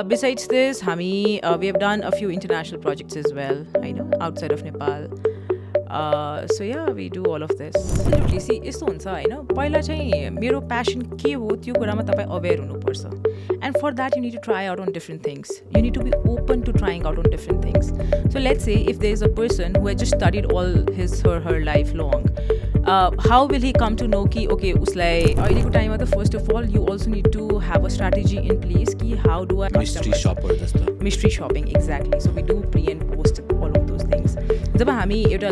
Besides this, we have done a few international projects as well, outside of Nepal. So yeah, we do all of this. Absolutely. See, यस्तो हुन्छ हैन पहिला चाहिँ मेरो passion के हो त्यो कुरामा तपाईं aware हुनुपर्छ. And for that you need to try out on different things. You need to be open to trying out on different things. So let's say if there is a person who has just studied all his or her life long, how will he come to know कि okay उसलाई अहिलेको टाइममा त first of all you also need to have a strategy in place कि how do I mystery shopper जस्तो mystery shopping exactly. So we do pre and post all of those things. जब हामी एउटा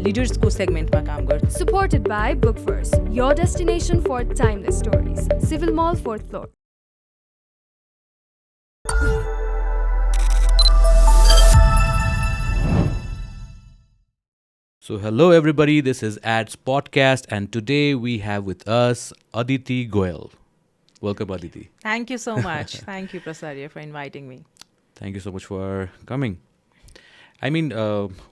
leadersको segmentमा काम गर्छौँ. Supported by Bookverse, your destination for timeless stories. Civil Mall 4th floor. So hello everybody, this is Ads Podcast and today we have with us Aditi Goyal. Welcome Aditi. Thank you so much. Thank you Prasarya for inviting me. Thank you so much for coming. I mean,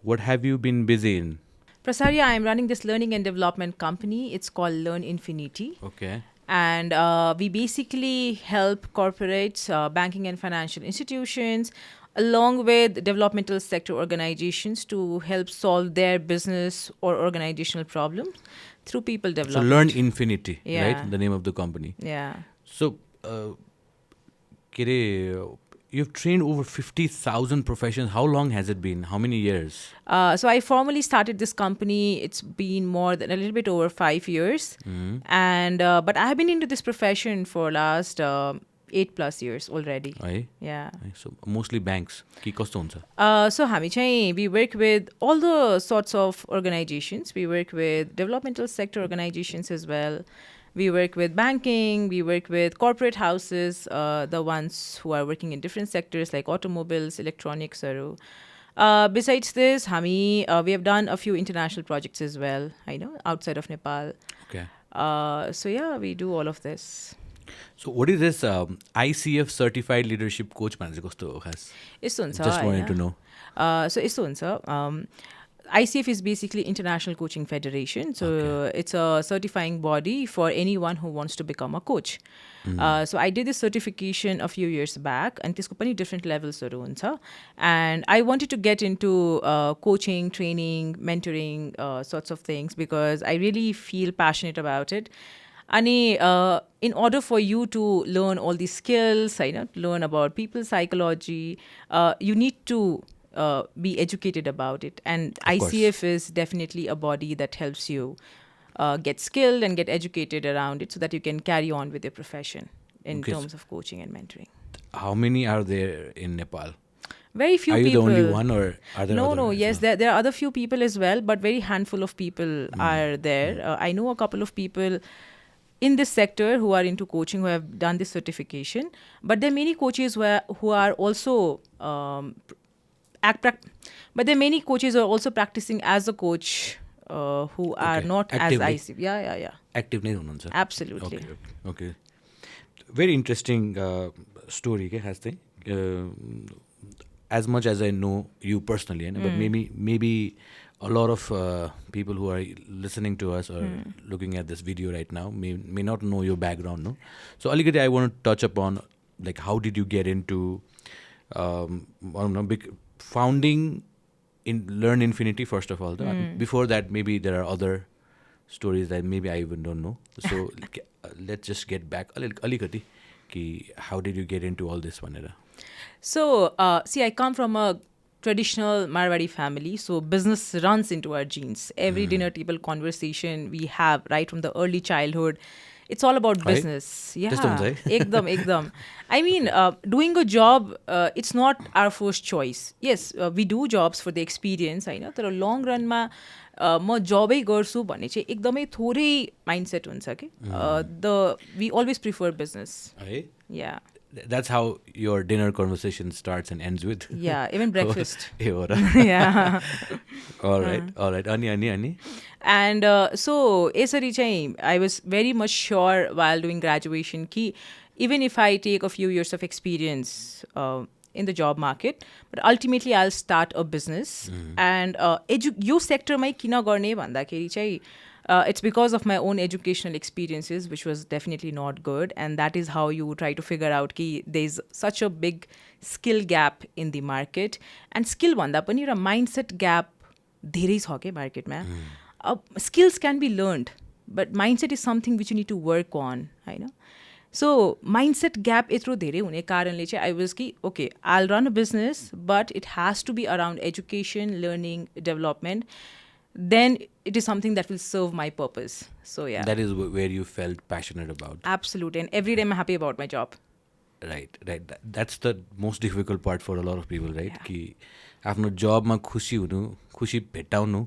what have you been busy in? Prasarya, I'm running this learning and development company. It's called Learn Infinity. Okay. And we basically help corporates, banking and financial institutions, along with developmental sector organizations to help solve their business or organizational problems through people development. So Learn Infinity, Yeah. right? The name of the company. Yeah. So, you've trained over 50,000 professions. How long has it been? How many years? So I formally started this company. It's been more than a little bit over 5 years. And but I have been into this profession for last 8+ years already. Aye. Yeah. So mostly banks. Ki kasto huncha? So हामी चाहिँ we work with all the sorts of organizations. We work with developmental sector organizations as well. We work with banking. We work with corporate houses, the ones who are working in different sectors like automobiles, electronics. Besides this, we have done a few international projects as well, outside of Nepal. Okay. So yeah, we do all of this. So what is this ICEF-Certified Leadership Coach manager kasto khas? यस्तो हुन्छ Just wanted हैन? to know. So यस्तो हुन्छ ICF is basically International Coaching Federation. So it's a certifying body for anyone who wants to become a coach. So I did this certification a few years back and त्यसको पनि different levels हुन्छ. And I wanted to get into coaching, training, mentoring, sorts of things because I really feel passionate about it. And in order for you to learn all these skills, learn about people's psychology, you need to be educated about it. And ICF is definitely a body that helps you get skilled and get educated around it so that you can carry on with your profession in terms of coaching and mentoring. How many are there in Nepal? Very few Are you people. the only one or are there No, others? yes, there are other few people as well, but very handful of people are there. I know a couple of people in this sector who are into coaching who have done this certification, but there are many coaches who are also but there are many coaches who are also practicing as a coach who are not Actively. as ICF. Yeah. Active nahi hunनुहुन्छ? Absolutely. Okay. Very interesting story ke has thing. As much as I know you personally, but maybe a lot of people who are listening to us or looking at this video right now may not know your background, no? So alikati I want to touch upon like how did you get into founding in Learn Infinity first of all. Before that maybe there are other stories that maybe I even don't know. So let's just get back alikati ki how did you get into all this one? So, see, I come from a traditional Marwari family, so business runs into our genes. Every dinner table conversation we have right from the early childhood, it's all about business. Yeah, ekdam. I mean, doing a job, it's not our first choice. Yes, we do jobs for the experience, तर long run मा म जबै गर्छु भन्ने चाहिँ एकदमै थोरै mindset हुन्छ कि we always prefer business. Yeah. That's how your dinner conversation starts and ends with. Yeah, even breakfast. Yeah. All right. Ani. And so, यसरी चाहिँ I was very much sure while doing graduation कि even if I take a few years of experience in the job market, but ultimately I'll start a business. And यो सेक्टरमै किन गर्ने भन्दाखेरि चाहिँ It's because of my own educational experiences, which was definitely not good. And that is how you try to figure out कि there's such a big skill gap in the market. And skill भन्दा पनि एउटा mindset gap धेरै छ के मार्केटमा. Skills can be learned, but mindset is something which you need to work on, होइन. So mindset gap यत्रो धेरै हुने कारणले चाहिँ I was कि okay, I'll run a business, but it has to be around education, learning, development. Then it is something that will serve my purpose. So yeah. That is where you felt passionate about. Absolutely. And every day I'm happy about my job. Right. That's the most difficult part for a lot of people, right? Yeah. कि आफ्नो जबमा खुसी हुनु, खुसी भेटाउनु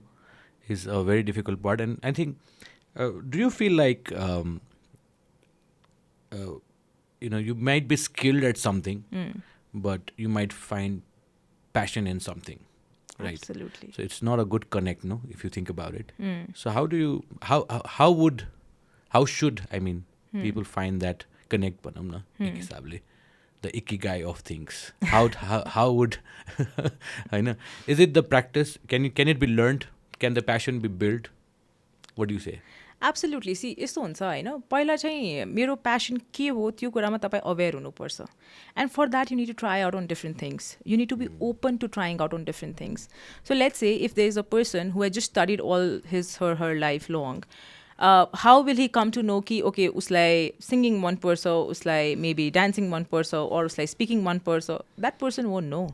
is a very difficult part. And I think, do you feel like, you might be skilled at something, but you might find passion in something, right? Absolutely. So it's not a good connect, no, if you think about it. So how should people find that connect banam na ek hisabले, the ikigai of things? How would I know? Is it the practice? Can it be learned? Can the passion be built? What do you say? Absolutely. See, यस्तो हुन्छ होइन, पहिला चाहिँ मेरो passion के हो त्यो कुरामा तपाईँ aware हुनुपर्छ. And for that you need to try out on different things. You need to be open to trying out on different things. So let's say if there is a person who has just studied all her life long, how will he come to know कि okay उसलाई singing मन पर्छ, उसलाई maybe dancing मन पर्छ, or उसलाई speaking मन पर्छ? That person won't know.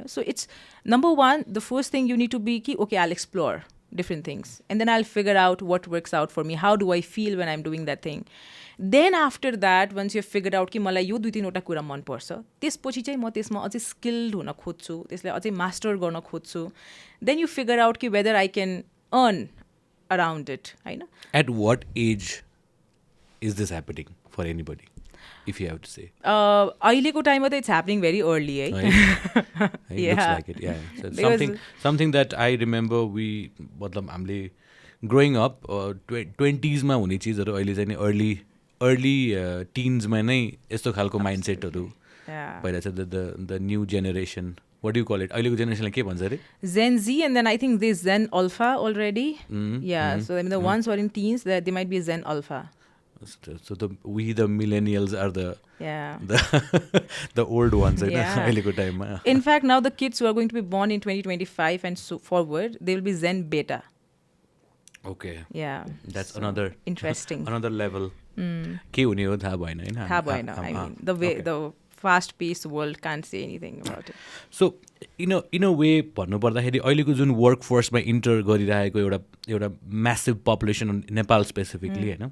So it's number one, the first thing you need to be कि okay, I'll explore different things, and then I'll figure out what works out for me. How do I feel when I'm doing that thing? Then after that, once you've figured out कि मलाई यो 2-3 कुरा मन पर्छ, त्यसपछि चाहिँ म त्यसमा अझै skilled हुन खोज्छु, त्यसलाई अझै master गर्न खोज्छु. Then you figure out कि whether I can earn around it. At what age is this happening for anybody, if you have to say? अहिलेको टाइममा त it's happening very early, है? It looks like it, yeah. So it's something that I remember मतलब हामीले growing up 20s मा हुने चिजहरू अहिले चाहिँ नि early teens मा नै यस्तो खालको mindsetहरू पहिला चाहिँ the new generation. What do you call it? अहिलेको generation के भन्छ अरे? Gen Z, and then I think there's Zen Alpha already. So the ones who are in teens, they might be Zen Alpha. So the millennials are the old ones, अहिलेको टाइममा. In fact, now the kids who are going to be born in 2025 and so forward, they will be Zen Beta. Okay. Yeah. That's another interesting. Another level. के हुने हो थाहा भएन हैन? थाहा भएन. I mean, the fast-paced world can't say anything about it. So, in a way, भन्नु पर्दाखेरि अहिलेको जुन वर्क फोर्समा इन्टर गरिरहेको एउटा म्यासिभ पपुलेसन नेपाल स्पेसिफिकली हैन,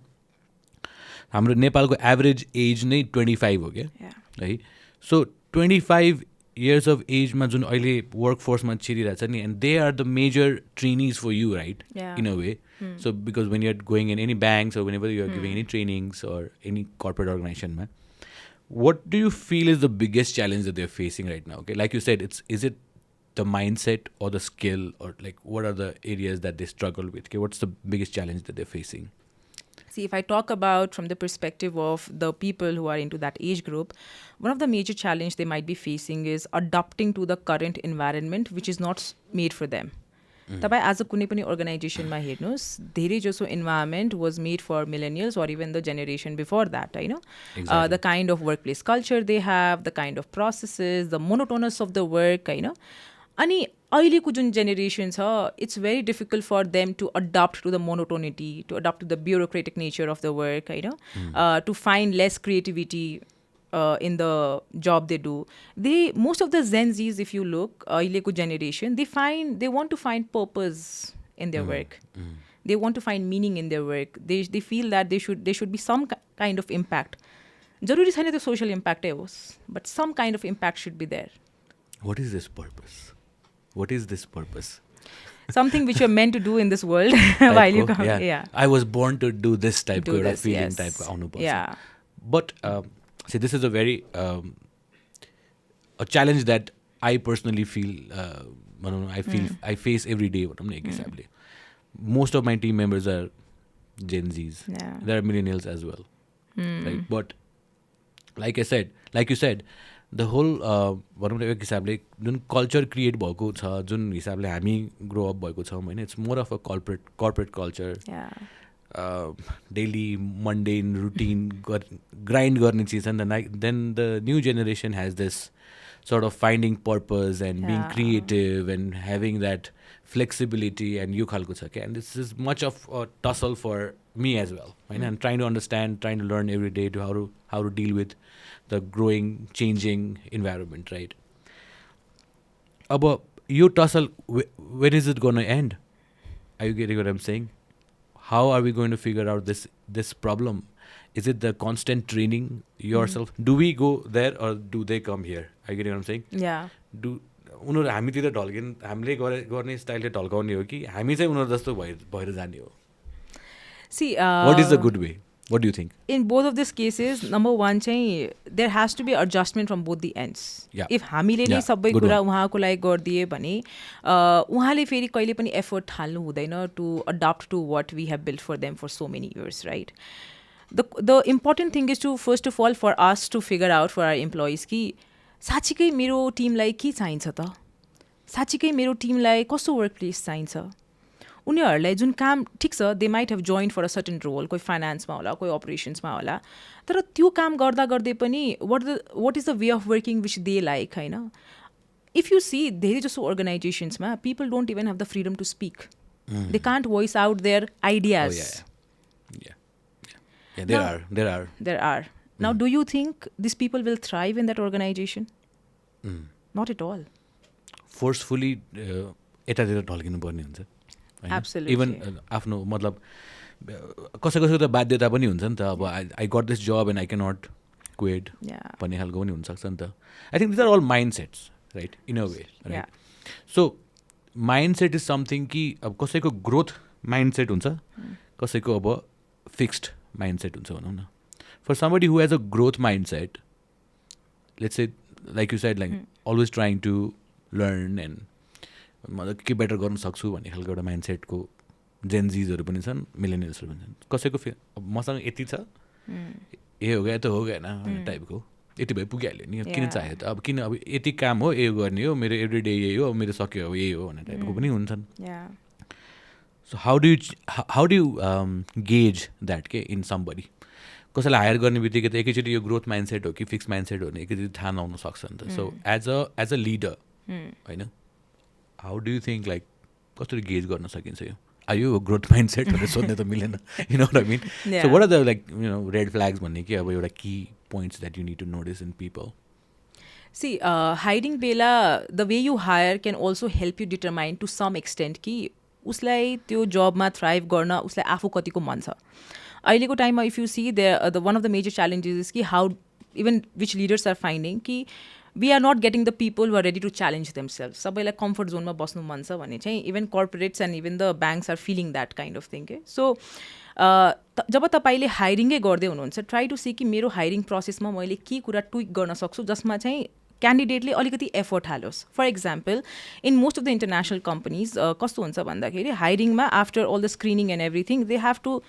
हाम्रो नेपालको एभरेज एज नै 25 हो क्या है. सो 25 years of एजमा जुन अहिले वर्क फोर्समा छिरिरहेछ नि, and they are the major trainees for you, right? In a way. So because when you're going in any banks or whenever you're giving any trainings or any corporate organization, what do you feel is the biggest challenge that they're facing right now? Okay, like you said, is it the mindset or the skill, or like what are the areas that they struggle with? Okay, what's the biggest challenge that they're facing? See, if I talk about from the perspective of the people who are into that age group, one of the major challenge they might be facing is adapting to the current environment, which is not made for them. तपाईँ आज कुनै पनि अर्गनाइजेसनमा हेर्नुहोस्, धेरै जसो environment was made for millennials or even the generation before that, होइन? The kind of workplace culture they have, the kind of processes, the monotonous of the work, होइन? अनि अहिलेको जुन जेनेरेसन छ, it's very difficult for them to adapt to the monotonity, to adapt to the bureaucratic nature of the work, होइन? To find less creativity in the job they do. Most of the Gen Zs, if you look, अहिलेको generation, they want to find purpose in their work. They want to find meaning in their work. They feel that there should be some kind of impact. जरुरी छैन त्यो social impact होस्, but some kind of impact should be there. What is this purpose? What is this purpose? Something which you're meant to do in this world. While you come, yeah. I was born to do this type of feeling, yes. Type आउनु पर्छ. Yeah. But see, this is a very a challenge that I personally feel. I face every day. Most of my team members are Gen Zs. There are millennials as well, right? But like you said, the whole भनौँ न एक हिसाबले जुन culture create भएको छ, जुन हिसाबले हामी ग्रो अप भएको छौँ होइन, it's more of a corporate culture, daily mundane routine grind गर्ने चिज छ। Then the new generation has this sort of finding purpose and being creative and having that flexibility and यो खालको छ क्या. And this is much of a tussle for me as well. Right? And trying to understand, trying to learn every day to how to deal with the growing, changing environment, right? अब यो tussle, when is it going to end? Are you getting what I'm saying? How are we going to figure out this problem? Is it the constant training yourself? Do we go there or do they come here? Are you getting what I'm saying? Yeah. उनीहरू हामीतिर ढल्किन हामीले गर्ने स्टाइलले ढल्काउने हो कि हामी चाहिँ उनीहरू जस्तो भएर जाने हो? See, what is the good way? What do you think? In both of these cases, number one, there has to be adjustment from both the ends. Yeah. If हामीले नै सबै कुरा उहाँको लागि गरिदिए भने उहाँले फेरि कहिले पनि एफर्ट हाल्नु हुँदैन to adapt to what we have built for them for so many years, right? The important thing is to, first of all, for us to figure out for our employees कि साँच्चीकै मेरो टिमलाई के चाहिन्छ त, साँच्चीकै मेरो टिमलाई कस्तो वर्क प्लेस चाहिन्छ. उनीहरूलाई जुन काम ठिक छ, they might have join for a certain role, कोही फाइनेन्समा होला, कोही अपरेसन्समा होला, तर त्यो काम गर्दा गर्दै पनि what is the way of working which they like होइन. इफ यु सी धेरै जसो अर्गनाइजेसन्समा people don't even have the freedom to speak, they can't voice out their ideas. There are. Now, do you think these people will thrive in that organization? Not at all. Forcefully यतातिर ढल्किनु पर्ने हुन्छ. Absolutely. Even आफ्नो मतलब कसैको त बाध्यता पनि हुन्छ नि त. अब I got this job and I can not quit भन्ने खालको पनि हुनसक्छ नि त. I think these are all mindsets, right, in a way, right. So mindset is something कि अब कसैको ग्रोथ माइन्ड सेट हुन्छ, कसैको अब फिक्स्ड माइन्ड सेट हुन्छ भनौँ न. For somebody who has a growth mindset, let's say, like you said, like always trying to learn and मतलब के बेटर गर्न सक्छु भन्ने खालको एउटा माइन्ड सेटको जेनजिजहरू पनि छन्, मिलेनियल्सहरू पनि छन्. कसैको मसँग यति छ, ए हो गयो त हो गएन भन्ने टाइपको, यति भए पुगिहाल्यो नि, किन चाहियो त, अब किन, अब यति काम हो, यो गर्ने हो, मेरो एभ्री डे यही हो, मेरो सक्यो अब यही हो भन्ने टाइपको पनि हुन्छन्. So how do you guys that के इन समबडी? कसैलाई हायर गर्ने बित्तिकै त एकैचोटि यो ग्रोथ माइन्ड सेट हो कि फिक्स माइन्ड सेट हो भने एकैचोटि थाहा नहुन सक्छ नि त. सो एज अ लिडर होइन, how do you think, like कसरी गेज गर्न सकिन्छ यो? यो ग्रोथ माइन्ड सेट भनेर सोध्ने त मिलेन, you know what I mean. So what are the like red flags भन्ने कि अब एउटा key points that you need to notice in people? See, hiring बेला the way you hire can also help you determine to some extent कि उसलाई त्यो जबमा thrive गर्न उसलाई आफू कतिको मन छ. अहिलेको टाइममा if you see the one of the major challenges is कि how even which leaders are finding कि we are not getting the people who are ready to challenge themselves. सबैलाई कम्फर्ट जोनमा बस्नु मन छ भने चाहिँ even corporates and even the banks are feeling that kind of thing के. सो जब तपाईँले हायरिङै गर्दै हुनुहुन्छ, ट्राई टु सी कि मेरो हायरिङ प्रोसेसमा मैले के कुरा ट्विक गर्न सक्छु जसमा चाहिँ क्यान्डिडेटले अलिकति एफर्ट हालोस्. For example, in most of the international companies कस्तो हुन्छ भन्दाखेरि हायरिङमा after all the screening and everything they have to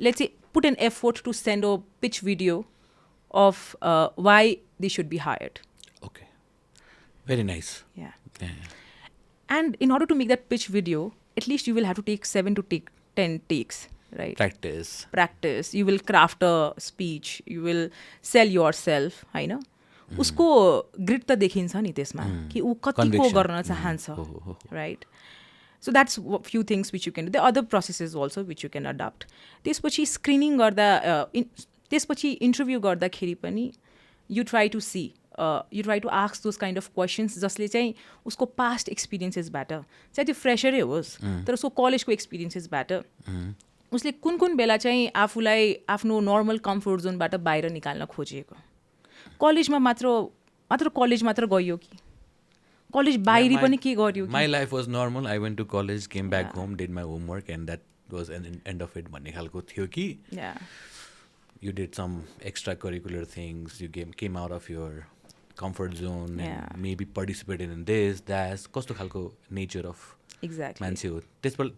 let's say put an effort to send a pitch video of why they should be hired. Okay, very nice. Yeah. And in order to make that pitch video, at least you will have to take 7 to 10 takes, right? Practice. You will craft a speech. You will sell yourself, होइन? उसको grit त देखिन्छ नि त्यसमा कि ऊ कतिको गर्न चाहन्छ, right? So that's few things which you can do. There are other processes also which you can adopt. त्यसपछि स्क्रिनिङ गर्दा, त्यसपछि इन्टरभ्यू गर्दाखेरि पनि you try to see, you try to ask those kind of questions जसले चाहिँ उसको past एक्सपिरियन्सेसबाट, चाहे त्यो फ्रेसरै होस् तर उसको कलेजको एक्सपिरियन्सेसबाट उसले कुन कुन बेला चाहिँ आफूलाई आफ्नो नर्मल कम्फर्ट जोनबाट बाहिर निकाल्न खोजेको. कलेजमा मात्र कलेज मात्र गयो कि कलेज बाहिरी पनि के गर्यो? My life was normal, I went to college, came back home, did my homework and that was an end of it भन्ने खालको थियो कि you did some extracurricular things, you came out of your comfort zone and maybe participated in this that. कस्तो खालको nature of मान्छे हो त्यसबाट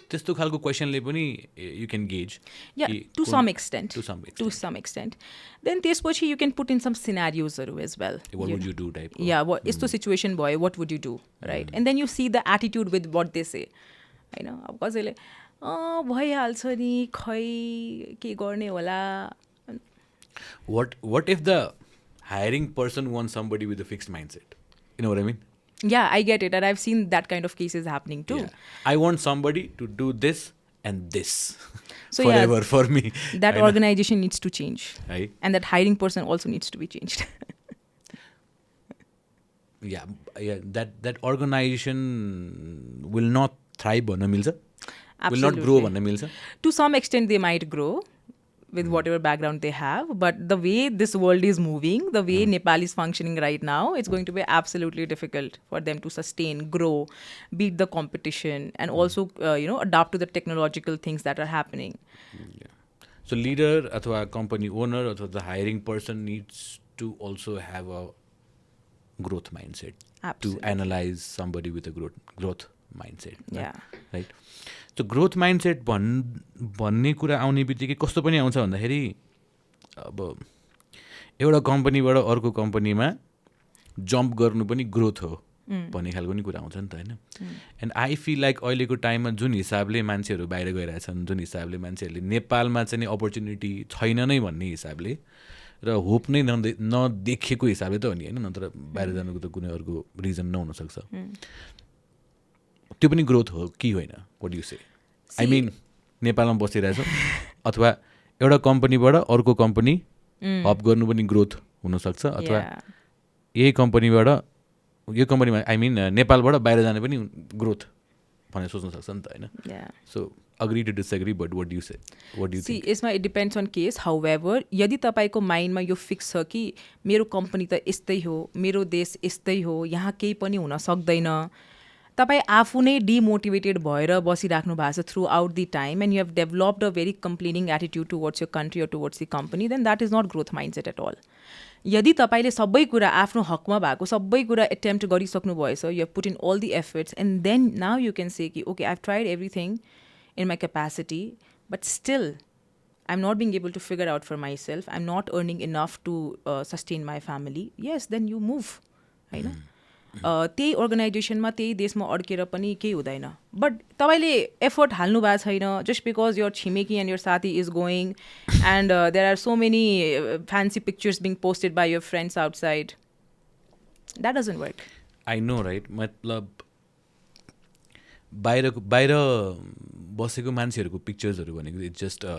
त्यस्तो खालको क्वेसनले पनि यु क्यान गेज to some extent. to some extent. Then त्यसपछि you can put in some scenarios as well. What would you do type यस्तो situation भयो, what would you do, right? And then you see the attitude with what they say. हैन, अब कसैले भइहाल्छ नि, खै के गर्ने होला. What if the hiring person wants somebody with a fixed mindset? You know what I mean? Yeah, I get it, and I've seen that kind of cases happening too. Yeah. I want somebody to do this and this So forever for me. That organization needs to change. Right? And that hiring person also needs to be changed. Yeah, that organization will not thrive भन्नु मिल्छ? Will not grow भन्नु मिल्छ? To some extent they might grow with whatever background they have, but the way this world is moving, the way Nepal is functioning right now, it's going to be absolutely difficult for them to sustain, grow, beat the competition, and also adapt to the technological things that are happening. Yeah. So leader अथवा company owner अथवा the hiring person needs to also have a growth mindset. Absolutely. To analyze somebody with a growth mindset. Yeah. Right? So growth mindset भन्ने कुरा आउने बित्तिकै कस्तो पनि आउँछ भन्दाखेरि अब एउटा कम्पनीबाट अर्को कम्पनीमा जम्प गर्नु पनि ग्रोथ हो भन्ने खालको नि कुरा आउँछ नि त होइन. एन्ड आई फिल लाइक अहिलेको टाइममा जुन हिसाबले मान्छेहरू बाहिर गइरहेछन्, जुन हिसाबले मान्छेहरूले नेपालमा चाहिँ नि अपर्च्युनिटी छैन नै भन्ने हिसाबले र होप नै नदेखिएको हिसाबले त हो नि होइन, नत्र बाहिर जानुको त कुनै अर्को रिजन नहुनसक्छ. त्यो पनि ग्रोथ हो कि होइन? What do you say? I mean नेपालमा बसिरहेछ अथवा एउटा कम्पनीबाट अर्को कम्पनी हप गर्नु पनि ग्रोथ हुनसक्छ, अथवा यही कम्पनीबाट यो कम्पनीमा आई मिन नेपालबाट बाहिर जाने पनि ग्रोथ भनेर सोच्न सक्छ नि त होइन. So agree to disagree, but what do you say? What do you think? यसमा it depends on case. However यदि तपाईँको माइन्डमा यो फिक्स छ कि मेरो कम्पनी त यस्तै हो, मेरो देश यस्तै हो, यहाँ केही पनि हुन सक्दैन, तपाईँ आफू नै डिमोटिभेटेड भएर बसिराख्नु भएको छ throughout the time, and you have developed a very complaining attitude towards your country or towards the company, then that is not growth mindset at all. यदि तपाईँले सबै कुरा आफ्नो हकमा भएको सबै कुरा एटेम्प्ट गरिसक्नु भएछ, you have put in all the efforts, and then now you can say कि okay I have tried everything in my capacity, but still I'm not being able to figure out for myself, I'm not earning enough to sustain my family, yes, then you move. हैन, त्यही अर्गनाइजेसनमा त्यही देशमा अड्केर पनि केही हुँदैन. But तपाईँले effort हाल्नु भएको छैन, जस्ट बिकज योर छिमेकी एन्ड योर साथी is going and there are so many fancy pictures being posted by your friends outside, that doesn't work. I know right? मतलब बाहिर बसेको मान्छेहरूको पिक्चर्सहरू भनेको इट्स जस्ट अ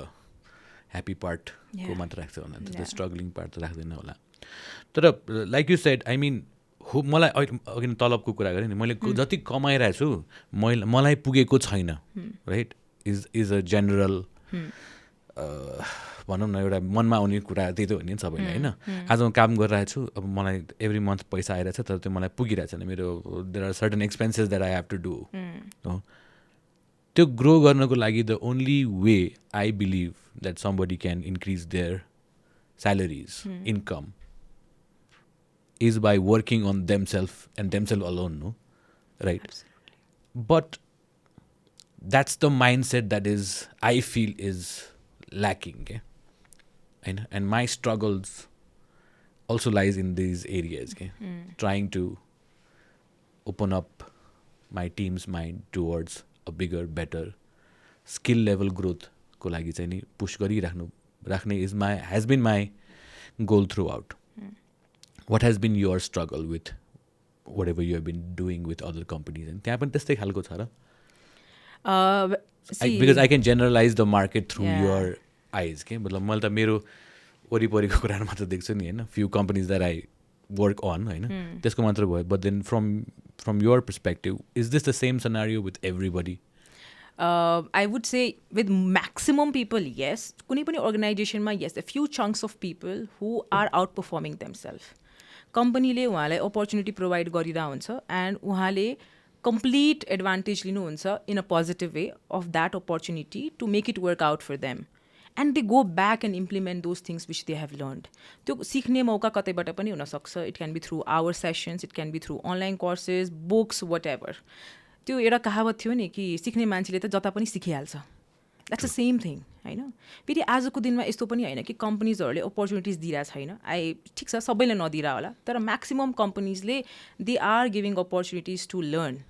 ह्याप्पी पार्टको मात्र राख्छ होला नि त, स्ट्रगलिङ पार्ट त राख्दैन होला. तर like you said, I mean मलाई अघि तलबको कुरा गरेँ नि, मैले जति कमाइरहेको छु मलाई पुगेको छैन, राइट? इज अ जेनरल भनौँ न, एउटा मनमा आउने कुरा त्यही त हो नि सबैलाई होइन. आज म काम गरिरहेको छु, अब मलाई एभ्री मन्थ पैसा आइरहेछ, तर त्यो मलाई पुगिरहेको छैन, मेरो there are certain expenses that I have to do. त्यो ग्रो गर्नको लागि the only way I believe that somebody can increase their salaries, income, is by working on themselves and themselves alone, no? Right? But that's the mindset that is, I feel, is lacking. Okay? And my struggles also lies in these areas. Okay? Trying to open up my team's mind towards a bigger, better skill level growth को लागि चाहिँ नि push गरिराख्ने has been my goal throughout. What has been your struggle with whatever you have been doing with other companies? And त्यहाँ पनि त्यस्तै खालको छ र? Because I can generalize the market through your eyes. के मतलब मैले त मेरो वरिपरिको कुराहरू मात्र देख्छु नि होइन, few companies that I work on होइन, त्यसको मात्र भयो. But then from your perspective, is this the same scenario with everybody? I would say with maximum people, yes. कुनै पनि organizationमा, yes, a few chunks of people who are outperforming themselves. कम्पनीले उहाँलाई opportunity provide गरिरहेको हुन्छ and उहाँले complete advantage लिनुहुन्छ in a positive way of that opportunity to make it work out for them, and they go back and implement those things which they have learned. त्यो सिक्ने मौका कतैबाट पनि हुनसक्छ. It can be through our sessions, it can be through online courses, books, whatever. त्यो एउटा कहावत थियो नि कि सिक्ने मान्छेले त जता पनि सिकिहाल्छ, द्याट्स द सेम थिङ होइन. फेरि आजको दिनमा यस्तो पनि होइन कि कम्पनीजहरूले अपर्च्युनिटिज दिइरहेको छैन. ठिक छ सबैले नदिइरह होला, तर म्याक्सिमम कम्पनीजले they are giving opportunities to learn.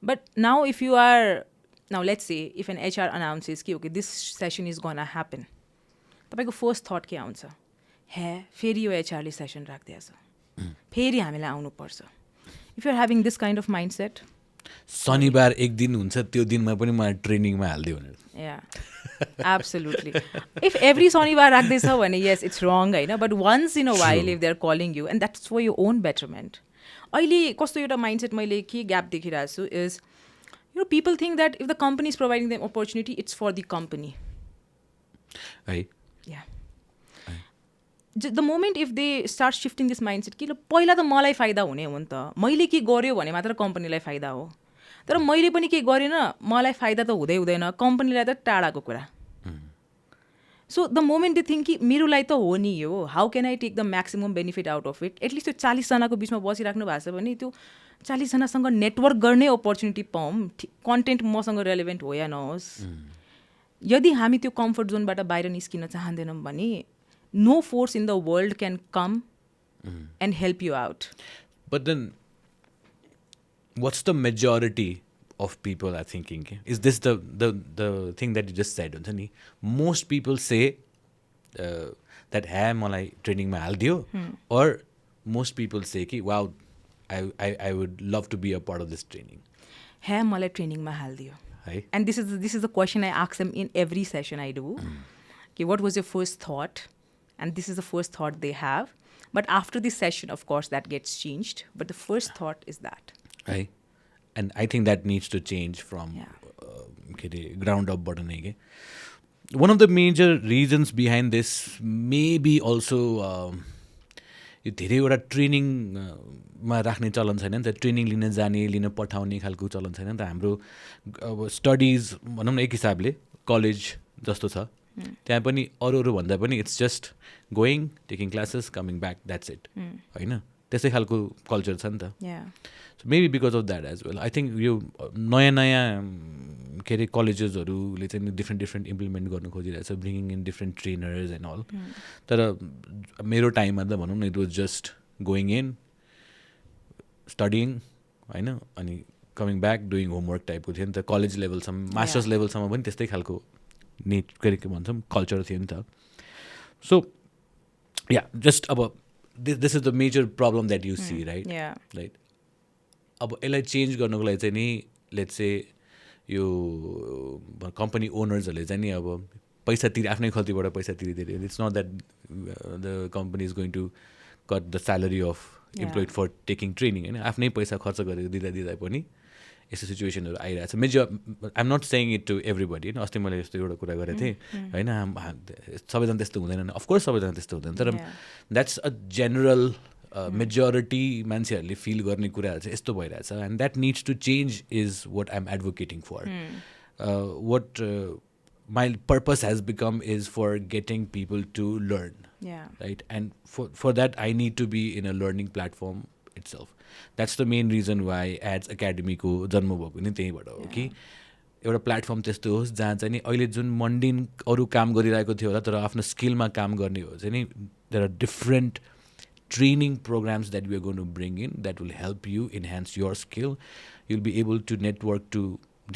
But now if you are now let's say if an HR announces कि okay this session is gonna happen, तपाईँको फर्स्ट थट के आउँछ? फेरि यो एचआरले सेसन राखिदिएछ, फेरि हामीलाई आउनुपर्छ. If you're having this kind of mind set, शनिबार एक दिन हुन्छ त्यो दिनमा पनि मलाई ट्रेनिङमा हालिदियो भनेर. एब्सोल्युटली. इफ एभ्री शनिबार राख्दैछ भने यस इट्स रङ होइन, but once in a while if they are calling you and that's for your own betterment. अहिले कस्तो एउटा माइन्डसेट मैले के ग्याप देखिरहेको छु is people think that if the company is providing them opportunity it's for the company है. The moment if they start shifting this mindset कि पहिला त मलाई फाइदा हुने हो नि त, मैले के गर्यो भने मात्र कम्पनीलाई फाइदा हो, तर मैले पनि के गरेन मलाई फाइदा त हुँदै हुँदैन, कम्पनीलाई त टाढाको कुरा. So the moment they think कि मेरो लागि त हो नि यो, how can I take the maximum benefit out of it. At least त्यो 40जनाको बिचमा बसिराख्नु भएको छ भने त्यो 40जनासँग नेटवर्क गर्ने अपर्च्युनिटी पाऊँ, कन्टेन्ट मसँग रेलेभेन्ट हो या नहोस्. यदि हामी त्यो कम्फर्ट जोनबाट बाहिर निस्किन चाहँदैनौँ भने no force in the world can come and help you out. But then, what's the majority of people are thinking? Is this the thing that you just said? Most people say that hey, malai training ma haldiyo, or most people say ki wow, I would love to be a part of this training. Hey, malai training ma haldiyo. Hey. And this is the question I ask them in every session I do. Okay, what was your first thought? And this is the first thought they have. But after this session, of course, that gets changed. But the first thought is that. Right. And I think that needs to change from ground up. One of the major reasons behind this may be also यो धेरैवटा ट्रेनिङमा राख्ने चलन छैन नि त, training लिन जाने लिन पठाउने खालको चलन छैन नि त. हाम्रो अब स्टडिज भनौँ न एक हिसाबले कलेज जस्तो छ, त्यहाँ पनि अरू भन्दा पनि it's just going taking classes coming back, that's it होइन. त्यसै खालको कल्चर छ नि त. So maybe because of that as well I think यो नयाँ के अरे कलेजेसहरूले चाहिँ डिफ्रेन्ट इम्प्लिमेन्ट गर्नु खोजिरहेछ, bringing in different trainers and all. तर मेरो टाइममा त भनौँ न it was just going in studying होइन, अनि कमिङ ब्याक डुइङ होमवर्क टाइपको थियो नि त. कलेज लेभलसम्म मास्टर्स लेभलसम्म पनि त्यस्तै खालको के भन्छौँ कल्चर थियो नि त. सो जस्ट अब this is the major problem that you see right. Right. अब यसलाई चेन्ज गर्नुको लागि चाहिँ नि लेट्स से यो कम्पनी ओनर्सहरूले चाहिँ नि अब पैसा आफ्नै खल्तीबाट पैसा तिरिदियो. It's not that the company is going to cut the salary of employed for taking training होइन, आफ्नै पैसा खर्च गरेर दिँदा पनि यस्तो सिचुएसनहरू आइरहेको छ. I'm not saying it to everybody होइन. अस्ति मैले यस्तो एउटा कुरा गरेको थिएँ होइन, सबैजना त्यस्तो हुँदैन, अफकोर्स सबैजना त्यस्तो हुँदैन, तर द्याट्स अ जेनरल मेजोरिटी मान्छेहरूले फिल गर्ने कुराहरू चाहिँ यस्तो भइरहेछ. And that needs to change is what I am advocating for. What my purpose has become is for getting people to learn right. And for that I need to be in a learning platform itself. That's the main reason why Ads Academy को जन्म भएको नि त्यहीँबाट हो कि एउटा platform त्यस्तो होस् जहाँ चाहिँ नि अहिले जुन मन्डिन अरू काम गरिरहेको थियो होला तर आफ्नो स्किलमा काम गर्ने हो चाहिँ नि there are different training programs that we are going to bring in that will help you enhance your skill. You'll be able to network to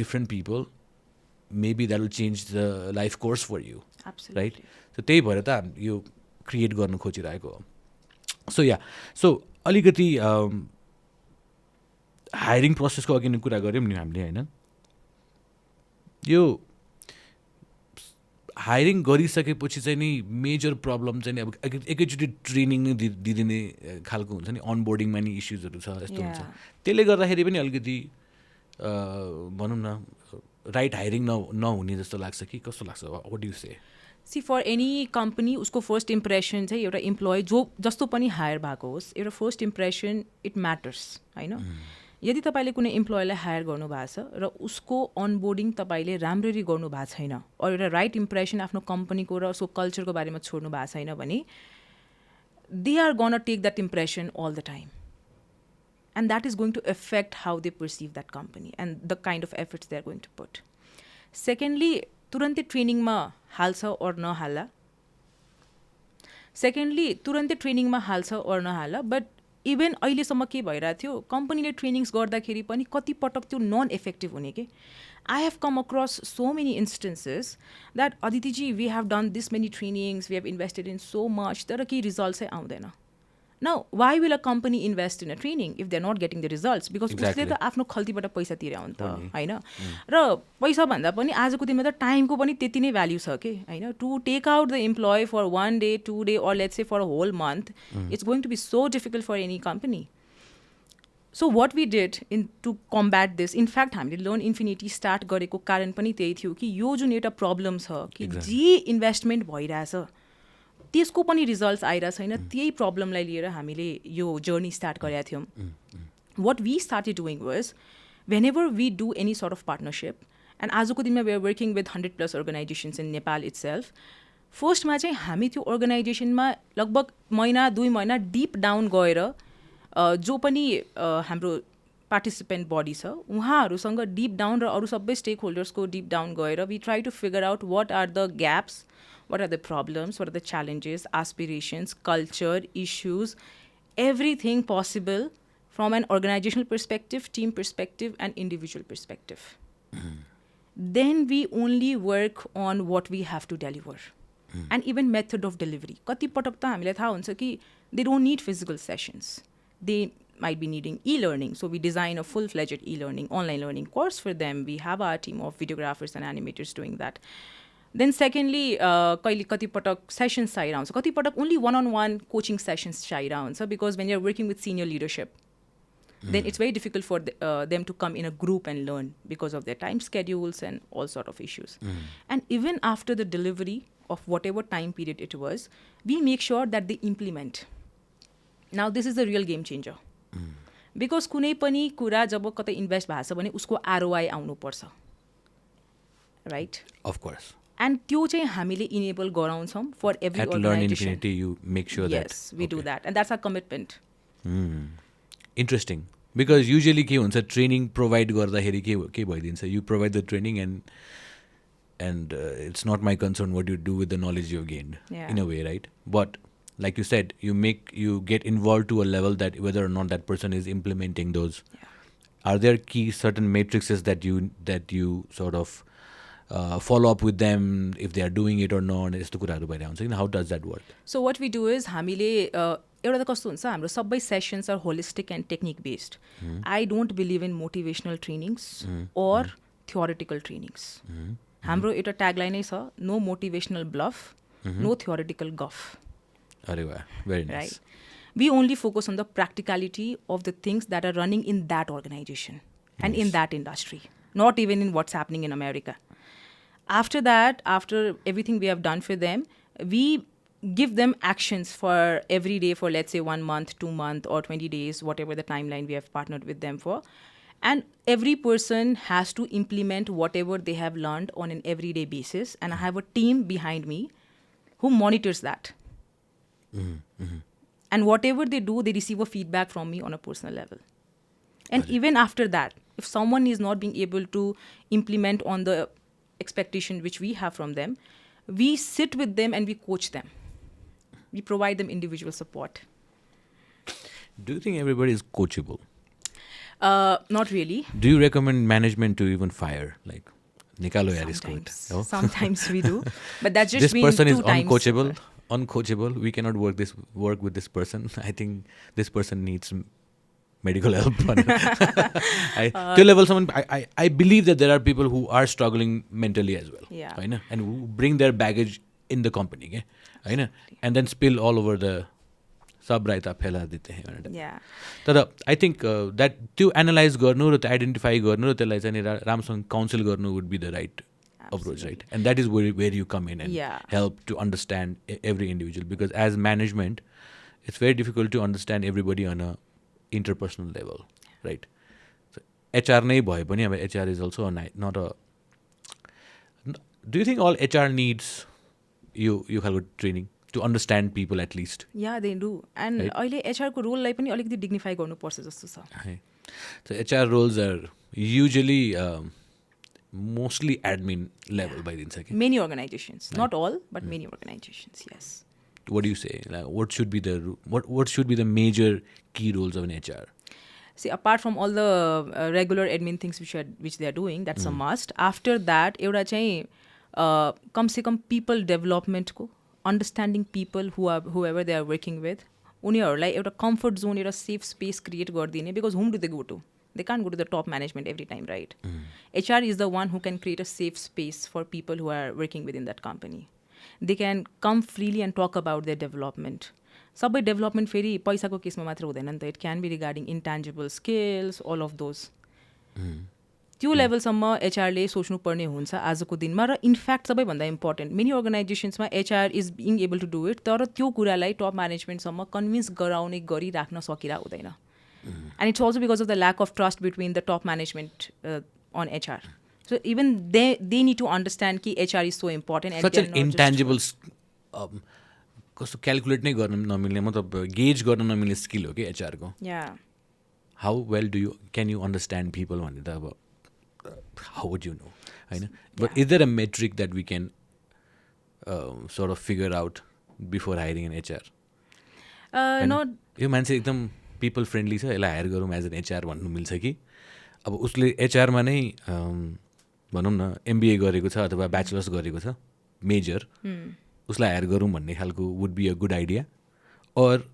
different people. Maybe that will change the life course for you. Absolutely. Right? So त्यही भएर त यो create गर्न खोजिरहेको हो. So अलिकति hiring प्रोसेसको अघि नै कुरा गऱ्यौँ नि हामीले होइन. यो हायरिङ गरिसकेपछि चाहिँ नि मेजर प्रब्लम चाहिँ नि अब एकैचोटि ट्रेनिङ नै दिदिने खालको हुन्छ नि, अनबोर्डिङमा नि इस्युजहरू छ यस्तो हुन्छ. त्यसले गर्दाखेरि पनि अलिकति भनौँ न राइट हायरिङ नहुने जस्तो लाग्छ कि कस्तो लाग्छ? What do you say? See for any company उसको फर्स्ट इम्प्रेसन चाहिँ एउटा इम्प्लोइ जस्तो पनि हायर भएको होस्, एउटा फर्स्ट इम्प्रेसन इट म्याटर्स होइन. यदि तपाईँले कुनै इम्प्लोइलाई हायर गर्नुभएको छ र उसको अनबोर्डिङ तपाईँले राम्ररी गर्नु भएको छैन, अरू एउटा राइट इम्प्रेसन आफ्नो कम्पनीको र उसको कल्चरको बारेमा छोड्नु भएको छैन भने they are gonna take that impression all the time. And that is going to affect how they perceive that company and the kind of efforts they're going to put. Secondly, तुरन्तै ट्रेनिङमा हाल्छ or नहाल्ला. सेकेन्डली तुरन्तै ट्रेनिङमा हाल्छ or नहाल्ला. But even अहिलेसम्म के भइरहेको थियो, कम्पनीले trainings गर्दाखेरि पनि कतिपटक त्यो नन इफेक्टिभ हुने के. I have come across so many instances that Aditi, we have done this many trainings, we have invested in so much, तर केही results चाहिँ आउँदैन. Now, why will a company invest in a training if they're not getting the results? Because उसले त आफ्नो खल्तीबाट पैसा तिर्यो नि त, हैन. र पैसा भन्दा पनि आजको दिनमा त टाइमको पनि त्यति नै भ्याल्यु छ के, हैन. To take out the employee for 1 day, 2 day, or let's say for a whole month, it's going to be so difficult for any company. So what we did to combat this, in fact, हामीले Learn Infinity start गरेको कारण पनि त्यही थियो कि यो जुन एउटा प्रब्लम छ कि जे इन्भेस्टमेन्ट भइरहेछ त्यसको पनि रिजल्ट्स आइरहेको छैन, त्यही प्रब्लमलाई लिएर हामीले यो जर्नी स्टार्ट गरेका थियौँ. What we started doing was, whenever we do any sort of partnership, and आजको दिनमा we are working with 100+ organizations in Nepal itself, फर्स्टमा चाहिँ हामी त्यो अर्गनाइजेसनमा लगभग महिना 2 महिना डिप डाउन गएर जो पनि हाम्रो पार्टिसिपेन्ट बडी छ उहाँहरूसँग डिप डाउन र अरू सबै स्टेक होल्डर्सको डिप डाउन गएर we try to figure out what are the gaps, what are the problems, what are the challenges, aspirations, culture, issues, everything possible from an organizational perspective, team perspective, and individual perspective. Then we only work on what we have to deliver. And even method of delivery. कति पटक त हामीलाई थाहा हुन्छ कि they don't need physical sessions. They might be needing e-learning. So we design a full-fledged e-learning, online learning course for them. We have our team of videographers and animators doing that. Then secondly, कहिले कति पटक sessions चाहिरहेको हुन्छ, कति पटक only one-on-one coaching sessions चाहिरहेको हुन्छ, because when you're working with senior leadership, then it's very difficult for them to come in a group and learn because of their time schedules and all sort of issues. And even after the delivery of whatever time period it was, we make sure that they implement. Now this is the real game changer. Because कुनै पनि कुरा जब कतै invest भएको छ भने उसको ROI आउनुपर्छ, right? Of course. And त्यो चाहिँ हामीले इनेबल गराउँछौँ for every At organization. Learn Infinity, you make sure that. Yes, we do that. And that's our commitment. Interesting. Because usually के हुन्छ, ट्रेनिङ प्रोभाइड गर्दाखेरि के भइदिन्छ, you provide the training and it's not my concern what you do with the knowledge you've gained, in a way, right? But like you said, you get involved to a level that whether or not that person is implementing those. Are there key certain matrices that you sort of follow up with them if they are doing it or not? यस्तो कुराहरू भइरहेको हुन्छ. How does that work? So what we do is हामीले एउटा त कस्तो हुन्छ, हाम्रो सबै sessions are holistic and technique based. I don't believe in motivational trainings और थियोरिटिकल ट्रेनिङ्स. हाम्रो एउटा ट्यागलाइन नै छ, no motivational bluff, no theoretical गफ. अरे वाह, very nice. Right? We only focus on the practicality of the things that are running in that organization and in that industry, not even in what's happening in America. After that, after everything we have done for them, we give them actions for every day for, let's say, 1 month, 2 months, or 20 days, whatever the timeline we have partnered with them for. And every person has to implement whatever they have learned on an everyday basis. And I have a team behind me who monitors that. And whatever they do, they receive a feedback from me on a personal level. And even after that, if someone is not being able to implement on the expectation which we have from them, we sit with them and we coach them. We provide them individual support. Do you think everybody is coachable? Not really. Do you recommend management to even fire? Like, nikalo yaar isko. No? Sometimes we do. But that's just this been person 2 is times. uncoachable. We cannot work with this person. I think this person needs medical help. Till level someone, I believe that there are people who are struggling mentally as well. Yeah. And who bring their baggage in the company. And then spill all over the sab raita phela dete hain. Yeah. तर I think that त्यो analyse गर्नु र त्यो identify गर्नु र त्यसलाई चाहिँ राम्रोसँग काउन्सिल गर्नु would be the right approach, right? And that is where you come in and help to understand every individual, because as management, it's very difficult to understand everybody on a interpersonal level, right? So HR नै भए पनि अब HR is also not a. Do you think all HR needs you खालको training to understand people at least. Yeah, they do. And Right. अहिले एचआरको रोललाई पनि अलिकति dignify गर्नुपर्छ जस्तो छ. Right. So HR roles are usually mostly admin level by the inside. Many organizations, not all, but many organizations, yes. What do you say? Like, what should be the what should be the major key roles of an HR? See, apart from all the regular admin things which they are doing, that's a must. After that, एउटा चाहिँ कम से कम people development को, understanding people whoever they are working with, उनीहरूलाई एउटा comfort zone, एउटा safe space create गरिदिने, because whom do they go to? They can't go to the top management every time, right? HR is the one who can create a safe space for people who are working within that company. They can come freely and talk about their development. सबै development फेरि पैसाको केसमा मात्र हुँदैन नि त. It can be regarding intangible skills, all of those. त्यो लेभलसम्म एचआरले सोच्नुपर्ने हुन्छ आजको दिनमा. र इनफ्याक्ट सबैभन्दा इम्पोर्टेन्ट, मेनी अर्गनाइजेसन्समा HR is being able to do it, तर त्यो कुरालाई टप म्यानेजमेन्टसम्म कन्भिन्स गराउने गरी राख्न सकिरहेको हुँदैन. And it's also because of the lack of trust between the top management on HR. So even they need to understand कि HR is so important. Such an intangible कस्तो क्यालकुलेट नै गर्न नमिल्ने, मतलब गेज गर्न नमिल्ने स्किल हो कि एचआरको. How well do you can you understand people भन्ने त अब हाउ वुड यु नो, होइन? But is there a metric that we can sort of figure out before hiring an HR? यो मान्छे एकदम पिपल फ्रेन्डली छ, यसलाई हायर गरौँ एज एन एचआर भन्नु मिल्छ कि अब उसले एचआरमा नै भनौँ न एमबिए गरेको छ अथवा ब्याचलर्स गरेको छ मेजर, उसलाई हायर गरौँ भन्ने खालको would be a good idea, और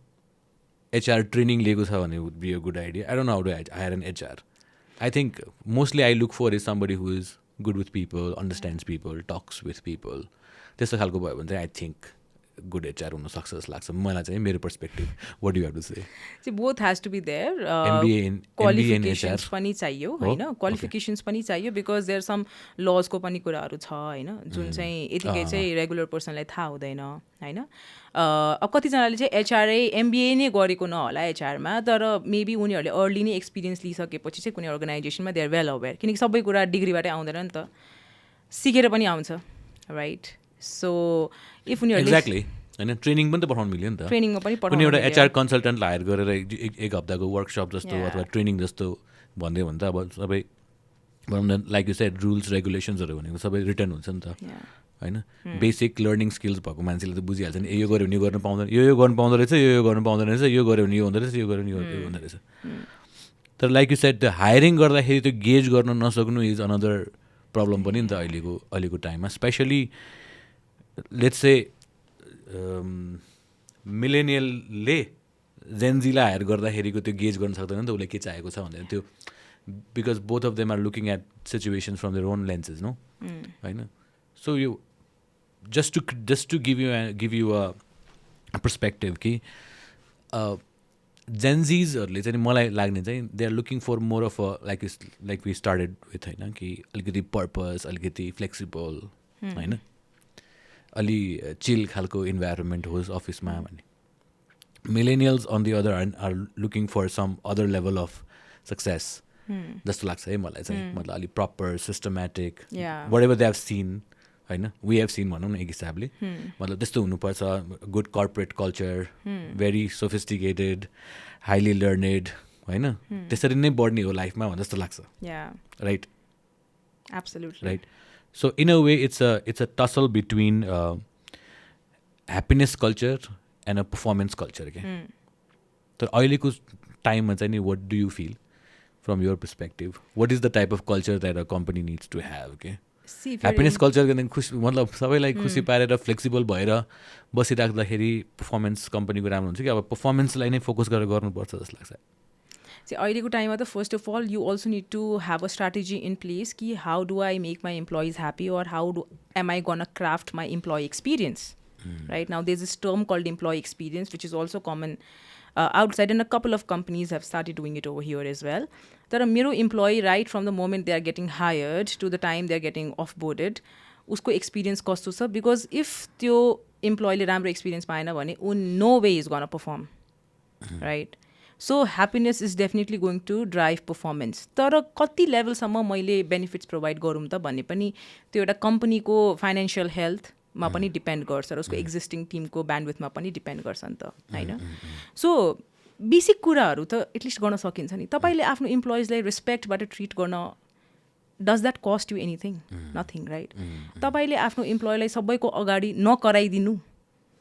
एचआर ट्रेनिङ लिएको छ भने would be a good idea. I don't know how to hire an HR. I think mostly I look for is somebody who is good with people, understands people, talks with people. त्यस्तो खालको भयो भने चाहिँ I think good HR हुनसक्छ जस्तो लाग्छ मलाई चाहिँ, मेरो perspective. What you have to say? Both has to be there. Qualifications पनि चाहियो, होइन? क्वालिफिकेसन्स पनि चाहियो, बिकज देयर सम लजको पनि कुराहरू छ, होइन, जुन चाहिँ यतिकै चाहिँ रेगुलर पर्सनलाई थाहा हुँदैन, होइन? अब कतिजनाले चाहिँ एचआरए एमबिए नै गरेको नहोला एचआरमा, तर मेबी उनीहरूले अर्ली नै एक्सपिरियन्स लिइसकेपछि चाहिँ कुनै अर्गनाइजेसनमा दे आर वेल अवेयर, किनकि सबै कुरा डिग्रीबाटै आउँदैन नि त, सिकेर पनि आउँछ, राइट? सो इफ उनीहरूले एक्ज्याक्टली, होइन, ट्रेनिङ पनि त पठाउनु मिल्यो नि त. ट्रेनिङमा पनि कुनै एउटा एचआर कन्सल्टेन्टलाई हायर गरेर एक हप्ताको वर्कसप जस्तो अथवा ट्रेनिङ जस्तो भनिदियो भने त अब सबै भनौँ न, लाइक यु सेड, रुल्स रेगुलेसन्सहरू भनेको सबै रिटर्न हुन्छ नि त, होइन? बेसिक लर्निङ स्किल्स भएको मान्छेले त बुझिहाल्छ नि, यो गऱ्यो भने यो गर्नु पाउँदैन, यो गर्नु पाउँदो रहेछ, यो गर्नु पाउँदैन रहेछ, यो गऱ्यो भने यो हुँदो रहेछ, यो गऱ्यो भने यो हुँदो रहेछ. तर लाइक यु सेड, त्यो हायरिङ गर्दाखेरि त्यो गेज गर्न नसक्नु इज अनदर प्रब्लम पनि नि त अहिलेको टाइममा. स्पेसली लेट्स से मिलेनियलले जेनजीलाई हायर गर्दाखेरिको त्यो गेज गर्न सक्दैन नि त उसले के चाहेको छ भनेर. त्यो because both of them are looking at situations from their own lenses, no, होइन? सो यो just to give you a perspective कि Gen Zsहरूले चाहिँ मलाई लाग्ने चाहिँ they are looking for more of a like we started with, होइन, कि अलिकति पर्पस, अलिकति फ्लेक्सिबल, होइन, अलि चिल खालको इन्भाइरोमेन्ट होस् अफिसमा भन्ने. Millennials on the other hand are looking for some other level of success जस्तो लाग्छ है मलाई चाहिँ. मतलब अलिक proper systematic, whatever they have seen, होइन, वी हेभ सिन भनौँ न एक हिसाबले. मतलब त्यस्तो हुनुपर्छ, good corporate culture, very sophisticated, highly learned, होइन, त्यसरी नै बढ्ने हो लाइफमा भने जस्तो लाग्छ, right? Absolutely right. So in a way it's a tussle between happiness culture and a performance culture क्या. तर अहिलेको टाइममा चाहिँ नि what do you feel from your perspective, what is the type of culture that a company needs to have के? Happiness culture खुसी, मतलब सबैलाई खुसी पारेर फ्लेक्सिबल भएर बसिराख्दाखेरि पर्फर्मेन्स कम्पनीको राम्रो हुन्छ कि अब पर्फर्मेन्सलाई नै फोकस गरेर गर्नुपर्छ जस्तो लाग्छ? अहिलेको टाइममा त first of all you also need to have a strategy in place कि how do I make my employees happy, or how do am I gonna craft my employee experience. Right now there's this term called employee experience, which is also common outside, and a couple of companies have started doing it over here as well. तर मेरो employee, right from the moment they are getting hired to the time they are getting offboarded, उसको experience कस्तो छ? Because if त्यो इम्प्लोइले राम्रो experience पाएन भने ऊ no way is gonna perform, right? So happiness is definitely going to drive performance. तर कति लेभलसम्म मैले बेनिफिट्स प्रोभाइड गरौँ त भन्ने पनि त्यो एउटा कम्पनीको फाइनेन्सियल हेल्थ, मा पनि डिपेन्ड गर्छ र उसको एक्जिस्टिङ टिमको ब्यान्डविथमा पनि डिपेन्ड गर्छ नि त होइन. सो बेसिक कुराहरू त एटलिस्ट गर्न सकिन्छ नि. तपाईँले आफ्नो इम्प्लोइजलाई रेस्पेक्टबाट ट्रिट गर्न does that cost you anything? Nothing, right? तपाईँले आफ्नो इम्प्लोइलाई सबैको अगाडि नकराइदिनु,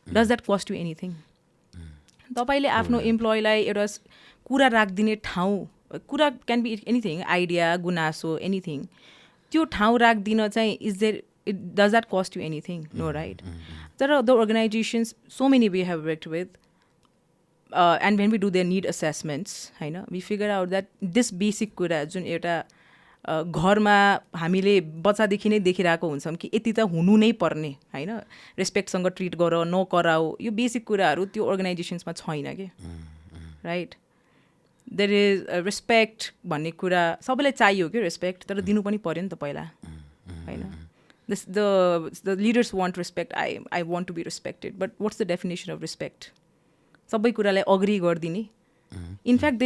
does that cost you anything? तपाईँले आफ्नो इम्प्लोइलाई एउटा कुरा राखिदिने ठाउँ, कुरा क्यान बी एनिथिङ, आइडिया, गुनासो, एनिथिङ, त्यो ठाउँ राखिदिन चाहिँ is there, does that cost you anything? No, right? तर the organizations, so many we have worked with, and when we do their need assessments होइन, we figure out that this basic कुरा जुन एउटा घरमा हामीले बच्चादेखि नै देखिरहेको हुन्छौँ कि यति त हुनु नै पर्ने होइन, रेस्पेक्टसँग ट्रिट गर, नकराऊ, यो बेसिक कुराहरू त्यो अर्गनाइजेसन्समा छैन कि, राइट? देयर इज रेस्पेक्ट भन्ने कुरा सबैलाई चाहियो कि रेस्पेक्ट, तर दिनु पनि पऱ्यो नि त पहिला होइन. The leaders want respect, I want to be respected, but what's the definition of respect? सबै कुरालाई अग्री गरिदिने. In fact,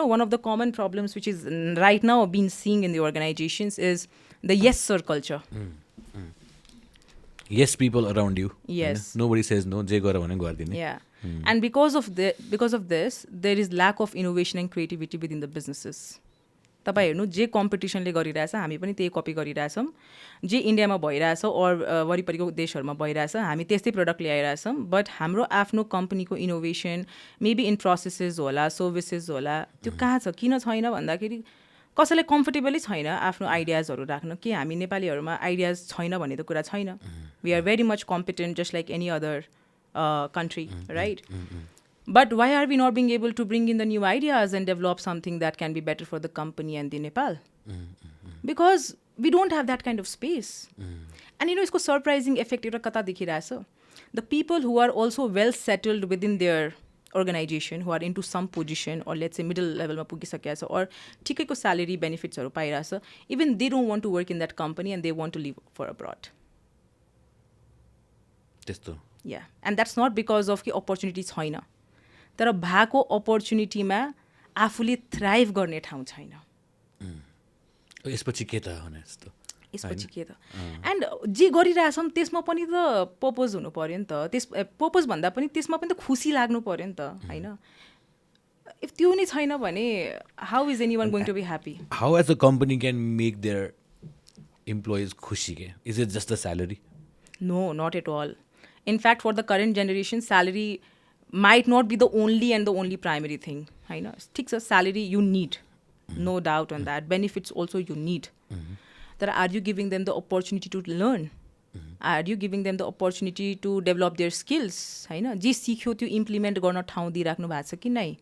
one of the common problems which is right now being seen in the organizations is the yes sir culture. Yes people around you. Yes. Nobody says no. Je garo bhane gardine. Yeah. And because of this, there is lack of innovation and creativity within the businesses. तपाईँ हेर्नु, जे कम्पिटिसनले गरिरहेछ हामी पनि त्यही copy गरिरहेछौँ. जे इन्डियामा भइरहेछ अर वरिपरिको देशहरूमा भइरहेछ हामी त्यस्तै प्रडक्ट ल्याइरहेछौँ. बट हाम्रो आफ्नो कम्पनीको इनोभेसन मेबी इन प्रोसेसेस होला, सर्भिसेस होला, त्यो कहाँ छ? किन छैन भन्दाखेरि कसैलाई कम्फर्टेबलै छैन आफ्नो आइडियाजहरू राख्न. कि हामी नेपालीहरूमा आइडियाज छैन भन्ने त कुरा छैन. We are very much competent just like any other country, right? But why are we not being able to bring in the new ideas and develop something that can be better for the company and the Nepal? Because we don't have that kind of space. And isko surprising effect euta kata dekhirahcha. The people who are also well settled within their organization, who are into some position or let's say middle level ma pugisakecha cha or thikaiko salary benefits haru pairahcha, even they don't want to work in that company and they want to leave for abroad. Testo. Yeah, and that's not because of ki opportunity छैन. तर भएको अपर्च्युनिटीमा आफूले thrive गर्ने ठाउँ छैन. यसपछि के त भने जस्तो, यसपछि के त? एन्ड जे गरिरहेछौँ त्यसमा पनि त पर्पज हुनु पऱ्यो नि त. त्यस पर्पज भन्दा पनि त्यसमा पनि त खुसी लाग्नु पऱ्यो नि त होइन. इफ त्यो नै छैन भने how is anyone going to be happy? How as a company can make their employees खुसी के? Is it just the salary? No, not at all. In fact, for the current generation, salary might not be the only and the only primary thing. I know. Take a salary you need, no doubt on that. Benefits also you need. That are you giving them the opportunity to learn? Are you giving them the opportunity to develop their skills? I know. जे सिक्यो त्यो implement गर्न ठाउँ दिइराख्नु भएको छ कि नै?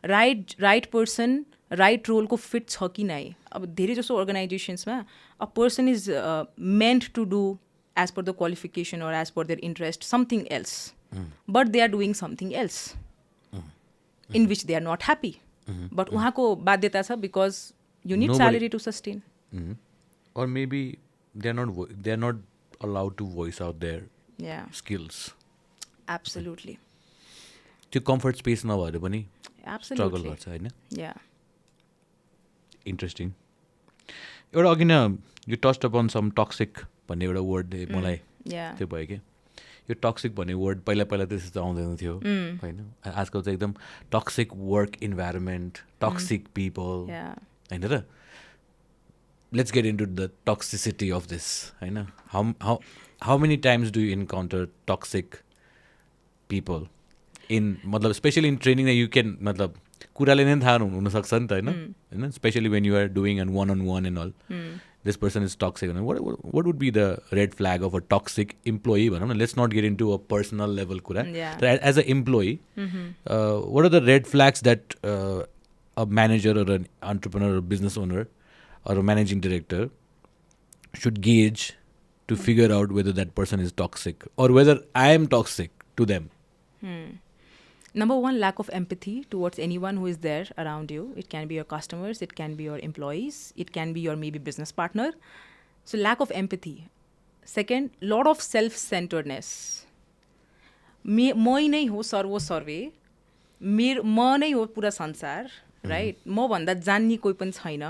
राइट पर्सन राइट रोलको फिट छ कि नै? अब धेरै जसो अर्गनाइजेसन्समा a person is meant to do as per the qualification or as per their interest something else, but they are doing something else in which they are not happy. But uhako badyata cha because you need salary to sustain. Or maybe they are not allowed to voice out their skills. Absolutely. त्यो comfort space नभएर पनि struggle गर्छ हैन? Yeah. Interesting. एउटा अघि न you touched upon some toxic भन्ने एउटा वर्ड मलाई त्यो भयो कि यो टक्सिक भन्ने वर्ड पहिला त्यस्तो आउँदैन थियो होइन. आजकल चाहिँ एकदम toxic work environment, toxic people होइन र. Let's get into the toxicity of this होइन. How many times do you encounter toxic people in मतलब specially in training you can मतलब कुराले नै थाहा हुनसक्छ नि त होइन. Specially when you are doing and one on one and all. This person is toxic. What would be the red flag of a toxic employee? Let's not get into a personal level. Yeah. So as an employee, what are the red flags that a manager or an entrepreneur or business owner or a managing director should gauge to figure out whether that person is toxic or whether I am toxic to them? Number one, lack of empathy towards anyone who is there around you. It can be your customers, it can be your employees, it can be your maybe business partner. So lack of empathy. Second, lot of self-centeredness. मै नै हो servo survey, म नै हो पुरा संसार, right? म भन्दा जान्ने कोही पनि छैन,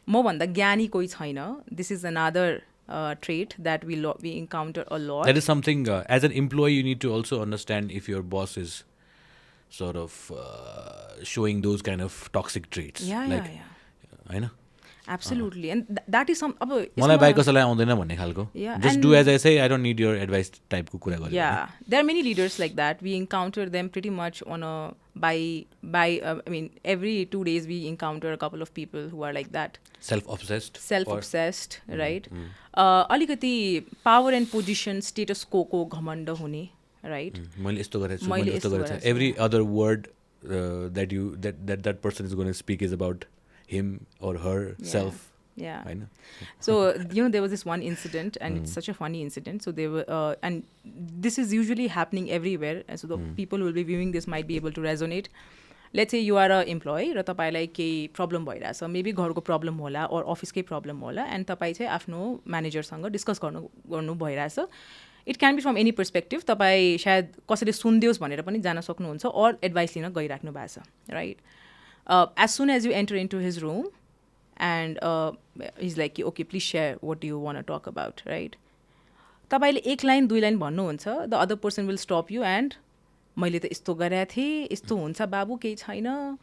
म भन्दा ज्ञानी कोही छैन. This is another trait that we encounter a lot. That is something, as an employee, you need to also understand if your boss is sort of showing those kind of toxic traits. Yeah, like, yeah. I know. Absolutely. And that is some... मलाई bike कसैलाई आउँदैन भन्ने खालको. Yeah, Just and- do as I say, I don't need your advice type को कुरा गर्यो. Yeah, there are many leaders like that. We encounter them pretty much on a every 2 days we encounter a couple of people who are like that. Self-obsessed. Self-obsessed, right? अलिकति power and position, status quo को घमण्ड हुने, right? मैले यस्तो गरेछु, मैले मैले यस्तो यस्तो गरेछु. गरेछु. Every other word that person is going to speak is about him or herself. Yeah. I know. So, there was this one incident, and it's such a funny incident. So they were, and this is usually happening everywhere. And so the people who will be viewing this might be able to resonate. Let's say you are an employee, र तपाईलाई केही problem भइरहेछ, maybe घरको problem होला or अफिसकै problem होला, and तपाईँ चाहिँ आफ्नो म्यानेजरसँग डिस्कस गर्नु भइरहेछ. It can be from any perspective. तपाईँ सायद कसैले सुनिदियोस् भनेर पनि जान सक्नुहुन्छ, और एडभाइस लिन गइराख्नु भएको छ, right? As soon as you enter into his room, and he's like, okay, please share what do you want to talk about, right? तपाईले एक लाइन दुई लाइन भन्नुहुन्छ, the other person will stop you and मैले त यस्तो गरेको थिएँ, यस्तो हुन्छ बाबु, केही छैन,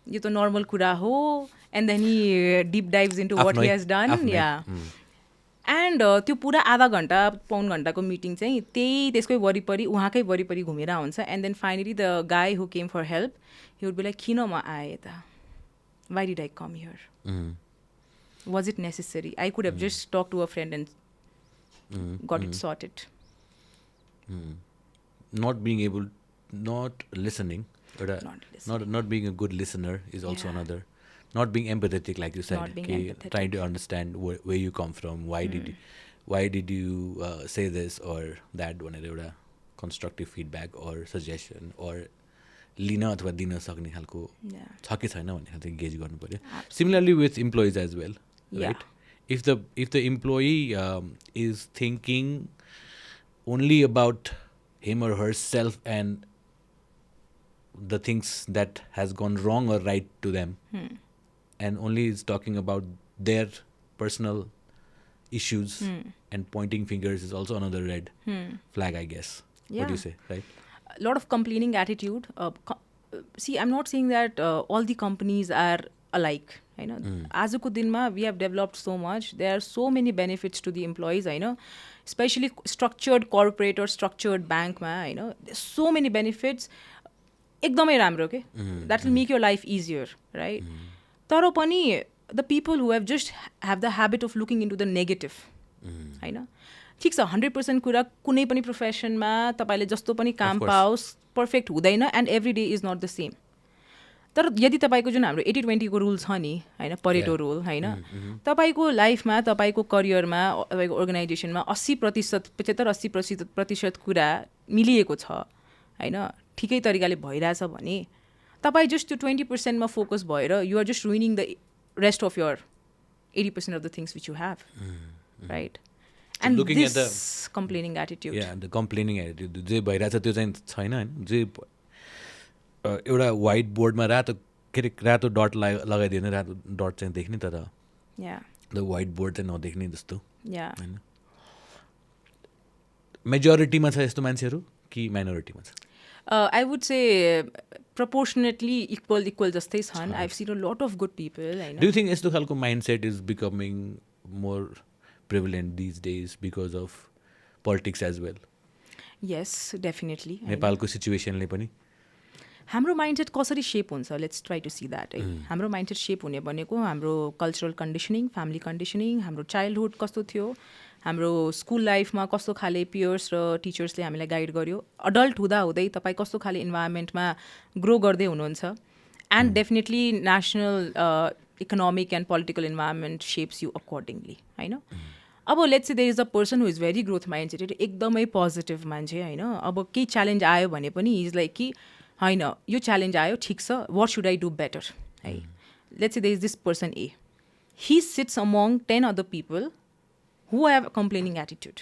यो त नर्मल कुरा हो, and then he deep dives into what he has done. Yeah. And त्यो पुरा आधा घन्टा पौन घन्टाको मिटिङ चाहिँ त्यही त्यसकै वरिपरि उहाँकै वरिपरि घुमेर हुन्छ. And then finally the guy who came for help, he would be like, किन म आएँ त? Why did I come here? Was it necessary? I could have just talked to a friend and got it sorted. Not being able, not listening, Not not being a good listener is also another. Not being empathetic, like you said. Not being empathetic. Trying to understand where you come from, why did you say this or that, भनेर constructive feedback or suggestion or लिन अथवा दिन सक्ने खालको छ कि छैन भन्ने खालको गेज गर्नु पर्यो. Similarly with employees as well, right? If the employee is thinking only about him or herself and the things that has gone wrong or right to them, and only is talking about their personal issues and pointing fingers is also another red flag, I guess. What do you say, right? A lot of complaining attitude. See, I'm not saying that all the companies are alike. I know. आजको दिनमा we have developed so much. There are so many benefits to the employees. I know, especially structured corporate or structured bank ma. I know, there's so many benefits. एकदमै राम्रो के. That will make your life easier, right? तर पनि the people who have the habit of looking into the negative. होइन, ठिक छ, 100% कुरा कुनै पनि प्रोफेसनमा तपाईँले जस्तो पनि काम पाओस् पर्फेक्ट हुँदैन, and every day is not the same. तर यदि तपाईँको जुन हाम्रो 80-20 को रुल छ नि, होइन, परेटो रुल, होइन, तपाईँको लाइफमा, तपाईँको करियरमा, तपाईँको अर्गनाइजेसनमा 80%, 75-80% कुरा मिलिएको छ, होइन, ठिकै तरिकाले भइरहेछ भने तपाईँ जस्ट त्यो 20% मा फोकस भएर you are just ruining the rest of your 80% of the things which you have, right? And looking this at the complaining attitude. Yeah, the complaining attitude. जे भइरहेछ त्यो चाहिँ छैन हैन. जे एउटा व्हाइट बोर्डमा रातो डट लगाइदिने, रातो डट चाहिँ देख्ने, तर द व्हाइट बोर्ड चाहिँ नदेख्ने जस्तो हैन. मेजोरिटीमा छ यस्तो मान्छेहरू कि माइनोरिटीमा छ? I would say proportionately equal जस्तै छन्. I've seen a lot of good people. Do you think यस्तो खालको mindset is becoming more prevalent these days because of politics as well? Yes, definitely. नेपालको सिचुएसनले पनि हाम्रो माइन्डसेट कसरी सेप हुन्छ, let's try to see that है. हाम्रो mindset shape हुने भनेको हाम्रो कल्चरल कन्डिसनिङ, फ्यामिली कन्डिसनिङ, हाम्रो चाइल्डहुड कस्तो थियो, हाम्रो स्कुल लाइफमा कस्तो खाले पियर्स र टिचर्सले हामीलाई गाइड गर्यो, अडल्ट हुँदै तपाईँ कस्तो खाले इन्भाइरोमेन्टमा ग्रो गर्दै हुनुहुन्छ, and definitely national economic and political environment shapes you accordingly, होइन. अब let's say there is a person who is very growth mindset, एकदमै पोजिटिभ मान्छे, होइन. अब केही च्यालेन्ज आयो भने पनि इज लाइक कि होइन, यो च्यालेन्ज आयो, ठिक छ, what should I do better, है. Let's say there is this person ए, he sits among 10 other people who have a complaining attitude.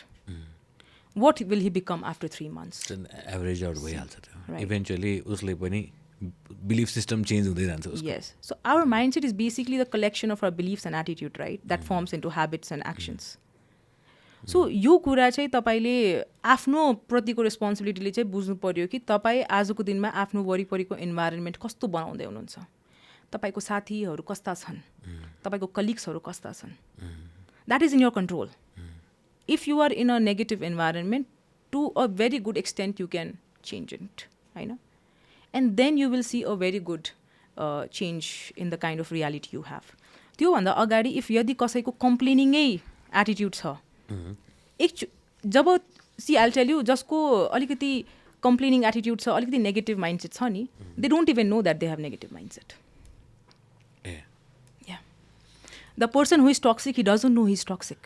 What will he become after 3 months? Average out भइहाल्छ त्यो. Eventually उसले पनि belief system change हुँदै जान्छ उसको. Yes. So our mindset is basically the collection of our beliefs and attitude, right? That forms into habits and actions. So यो कुरा चाहिँ तपाईँले आफ्नो प्रतिको रेस्पोन्सिबिलिटीले चाहिँ बुझ्नु पर्यो कि तपाईँ आजको दिनमा आफ्नो वरिपरिको इन्भाइरोमेन्ट कस्तो बनाउँदै हुनुहुन्छ, तपाईँको साथीहरू कस्ता छन्, तपाईँको कलिग्सहरू कस्ता छन्. That is in your control. If you are in a negative environment to a very good extent you can change it होइन. And then you will see a very good change in the kind of reality you have. त्योभन्दा अगाडि if यदि कसैको कम्प्लेनिङै attitude छ, जब see I tell you जसको अलिकति कम्प्लेनिङ एटिट्युड छ, अलिकति नेगेटिभ माइन्डसेट छ नि, they don't even know that they have negative mindset. The person who is toxic he doesn't no he is toxic.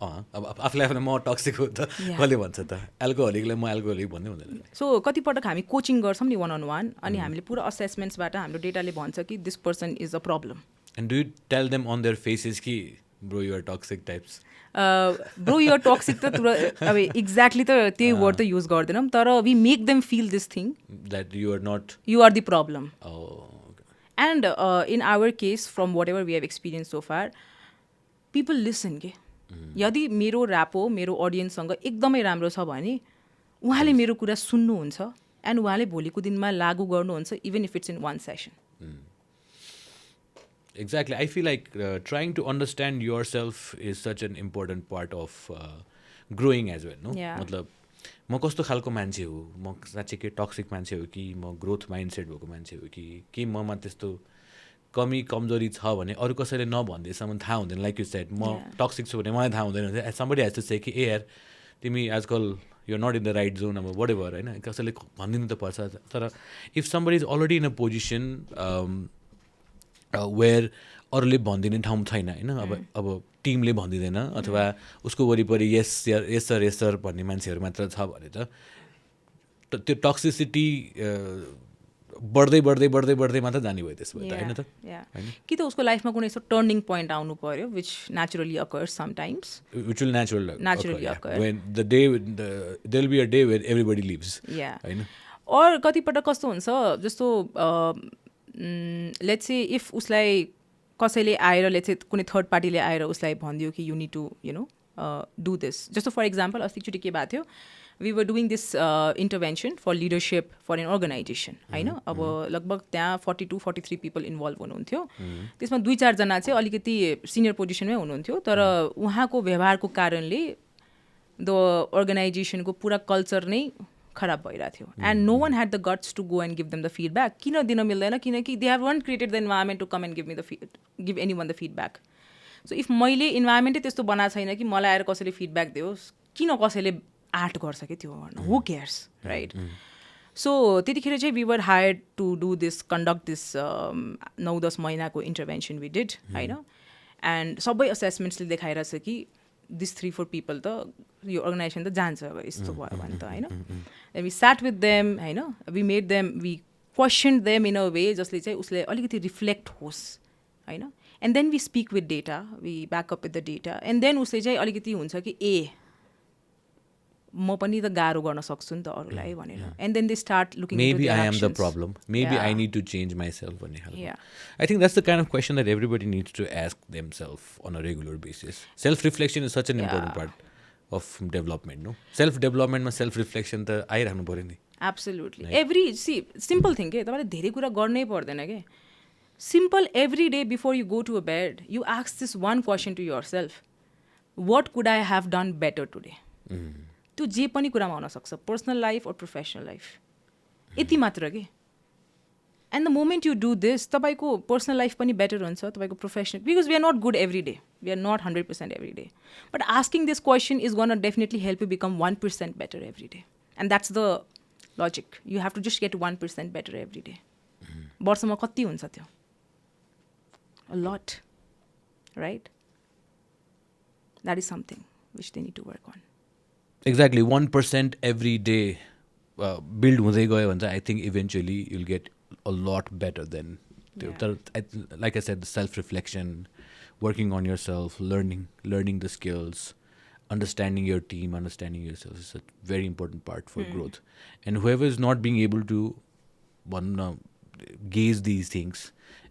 अब आफूलाई आफूलाई म टक्सिक हो त कसले भन्छ त, एल्कोहोलिकलाई म एल्कोहोलिक भन्ने हुँदैन. सो कतिपटक हामी कोचिङ गर्छौँ नि 1-on-1, अनि हामीले पुरा असेसमेन्ट्सबाट हाम्रो डेटाले भन्छ कि this person is a problem. And do you tell them on their faces कि bro you are toxic types? Bro you are toxic त अब एक्ज्याक्टली त त्यही वर्ड त युज गर्दैनौँ, तर we make them feel this thing that you are not, you are the problem. And in our case from whatever we have experience so far, people listen के. यदि मेरो rapport मेरो अडियन्ससँग एकदमै राम्रो छ भने उहाँले मेरो कुरा सुन्नुहुन्छ एन्ड उहाँले भोलिको दिनमा लागू गर्नुहुन्छ, even if it's in one session. Exactly. I feel like trying to understand yourself is such an important part of growing as well. No? Yeah. मतलब म कस्तो खालको मान्छे हो, म साँच्चै टक्सिक मान्छे हो कि म ग्रोथ माइन्डसेट भएको मान्छे हो कि ममा त्यस्तो कमी कमजोरी छ भने अरू कसैले नभन्दैसम्म थाहा हुँदैन. लाइक यु सेड म टक्सिक छु भने मलाई थाहा हुँदैन. समबडी हेज टु से कि ए यार तिमी आजकल you are not in the right zone, अब वाट एभर होइन, कसैले भनिदिनु त पर्छ. तर if somebody is already in a position where अरूले भनिदिने ठाउँ छैन होइन, अब टिमले भनिदिँदैन अथवा उसको वरिपरि यस सर यस सर भन्ने मान्छेहरू मात्र छ भने त त्यो टक्सिसिटी बढ्दै बढ्दै बढ्दै बढ्दै मात्र जाने भयो त्यसो भए त होइन त. कि त उसको लाइफमा कुनै यस्तो टर्निङ पोइन्ट आउनु पर्यो which naturally occurs sometimes, which will naturally occur when the day there will be a day where everybody leaves होइन. और कतिपटक कस्तो हुन्छ जस्तो लेट्स से इफ उसलाई कसैले आएर लेट्स से कुनै थर्ड पार्टीले आएर उसलाई भनिदियो कि you need to you know do this. जस्तो फर इक्जाम्पल अस्ति एकचोटि के भएको थियो, we were doing this intervention for leadership for an organisation होइन. अब लगभग त्यहाँ 42-43 पिपल इन्भल्भ हुनुहुन्थ्यो. त्यसमा 2-4 चाहिँ अलिकति सिनियर पोजिसनमै हुनुहुन्थ्यो, तर उहाँको व्यवहारको कारणले द अर्गनाइजेसनको पुरा कल्चर नै खराब भइरहेको थियो. And no one had the guts to go and give them the feedback. किन दिन मिल्दैन, किनकि they have one created the environment to come and give anyone the feedback. So if मैले इन्भाइरोमेन्टै त्यस्तो बनाएको छैन कि मलाई आएर कसैले फिडब्याक दियोस्, किन कसैले आर्ट गर्छ कि त्यो गर्नु, हु केयर्स राइट. सो त्यतिखेर चाहिँ we were hired to do this conduct this 9-10 महिनाको इन्टरभेन्सन वी डिड होइन. एन्ड सबै असेसमेन्ट्सले देखाइरहेछ कि दिस 3-4 पिपल त यो अर्गनाइजेसन त जान्छ अब यस्तो भयो भने त होइन. वी स्याट विथ देम होइन, we made them, we question them in a way जसले चाहिँ उसले अलिकति रिफ्लेक्ट होस् होइन. And then we speak with data, we back up with the data. And then उसले चाहिँ अलिकति हुन्छ कि ए म पनि त गाह्रो गर्न सक्छु नि त अरूलाई भनेर. And then they start looking maybe I am the problem, maybe I need to change myself भन्ने खालको. I think that's the kind of question that everybody needs to ask themselves on a regular basis. Self reflection is such an important part of development. No, self डेभलपमेन्टमा self reflection त आइराख्नु पऱ्यो नि. Absolutely. Every simple thing के, तपाईँले धेरै कुरा गर्नै पर्दैन के. Simple every day before you go to a bed you ask this one question to yourself, what could I have done better today. त्यो जे पनि कुरामा हुनसक्छ, पर्सनल लाइफ और प्रोफेसनल लाइफ, यति मात्र कि. And the moment you do this तपाईँको पर्सनल लाइफ पनि बेटर हुन्छ, तपाईँको professional, because we are not good every day, we are not 100% every day, but asking this question is gonna definitely help you become 1% better every day. And that's the logic. You have to just get 1% better every day. वर्षमा कति हुन्छ त्यो? A lot right. That is something which they need to work on. Exactly, 1% every day build हुँदै गयो भने चाहिँ I think eventually you'll get a lot better than like I said, the self-reflection, working on yourself, learning the skills, understanding your team, understanding yourself is a very important part for growth. And whoever is not being able to gauge these things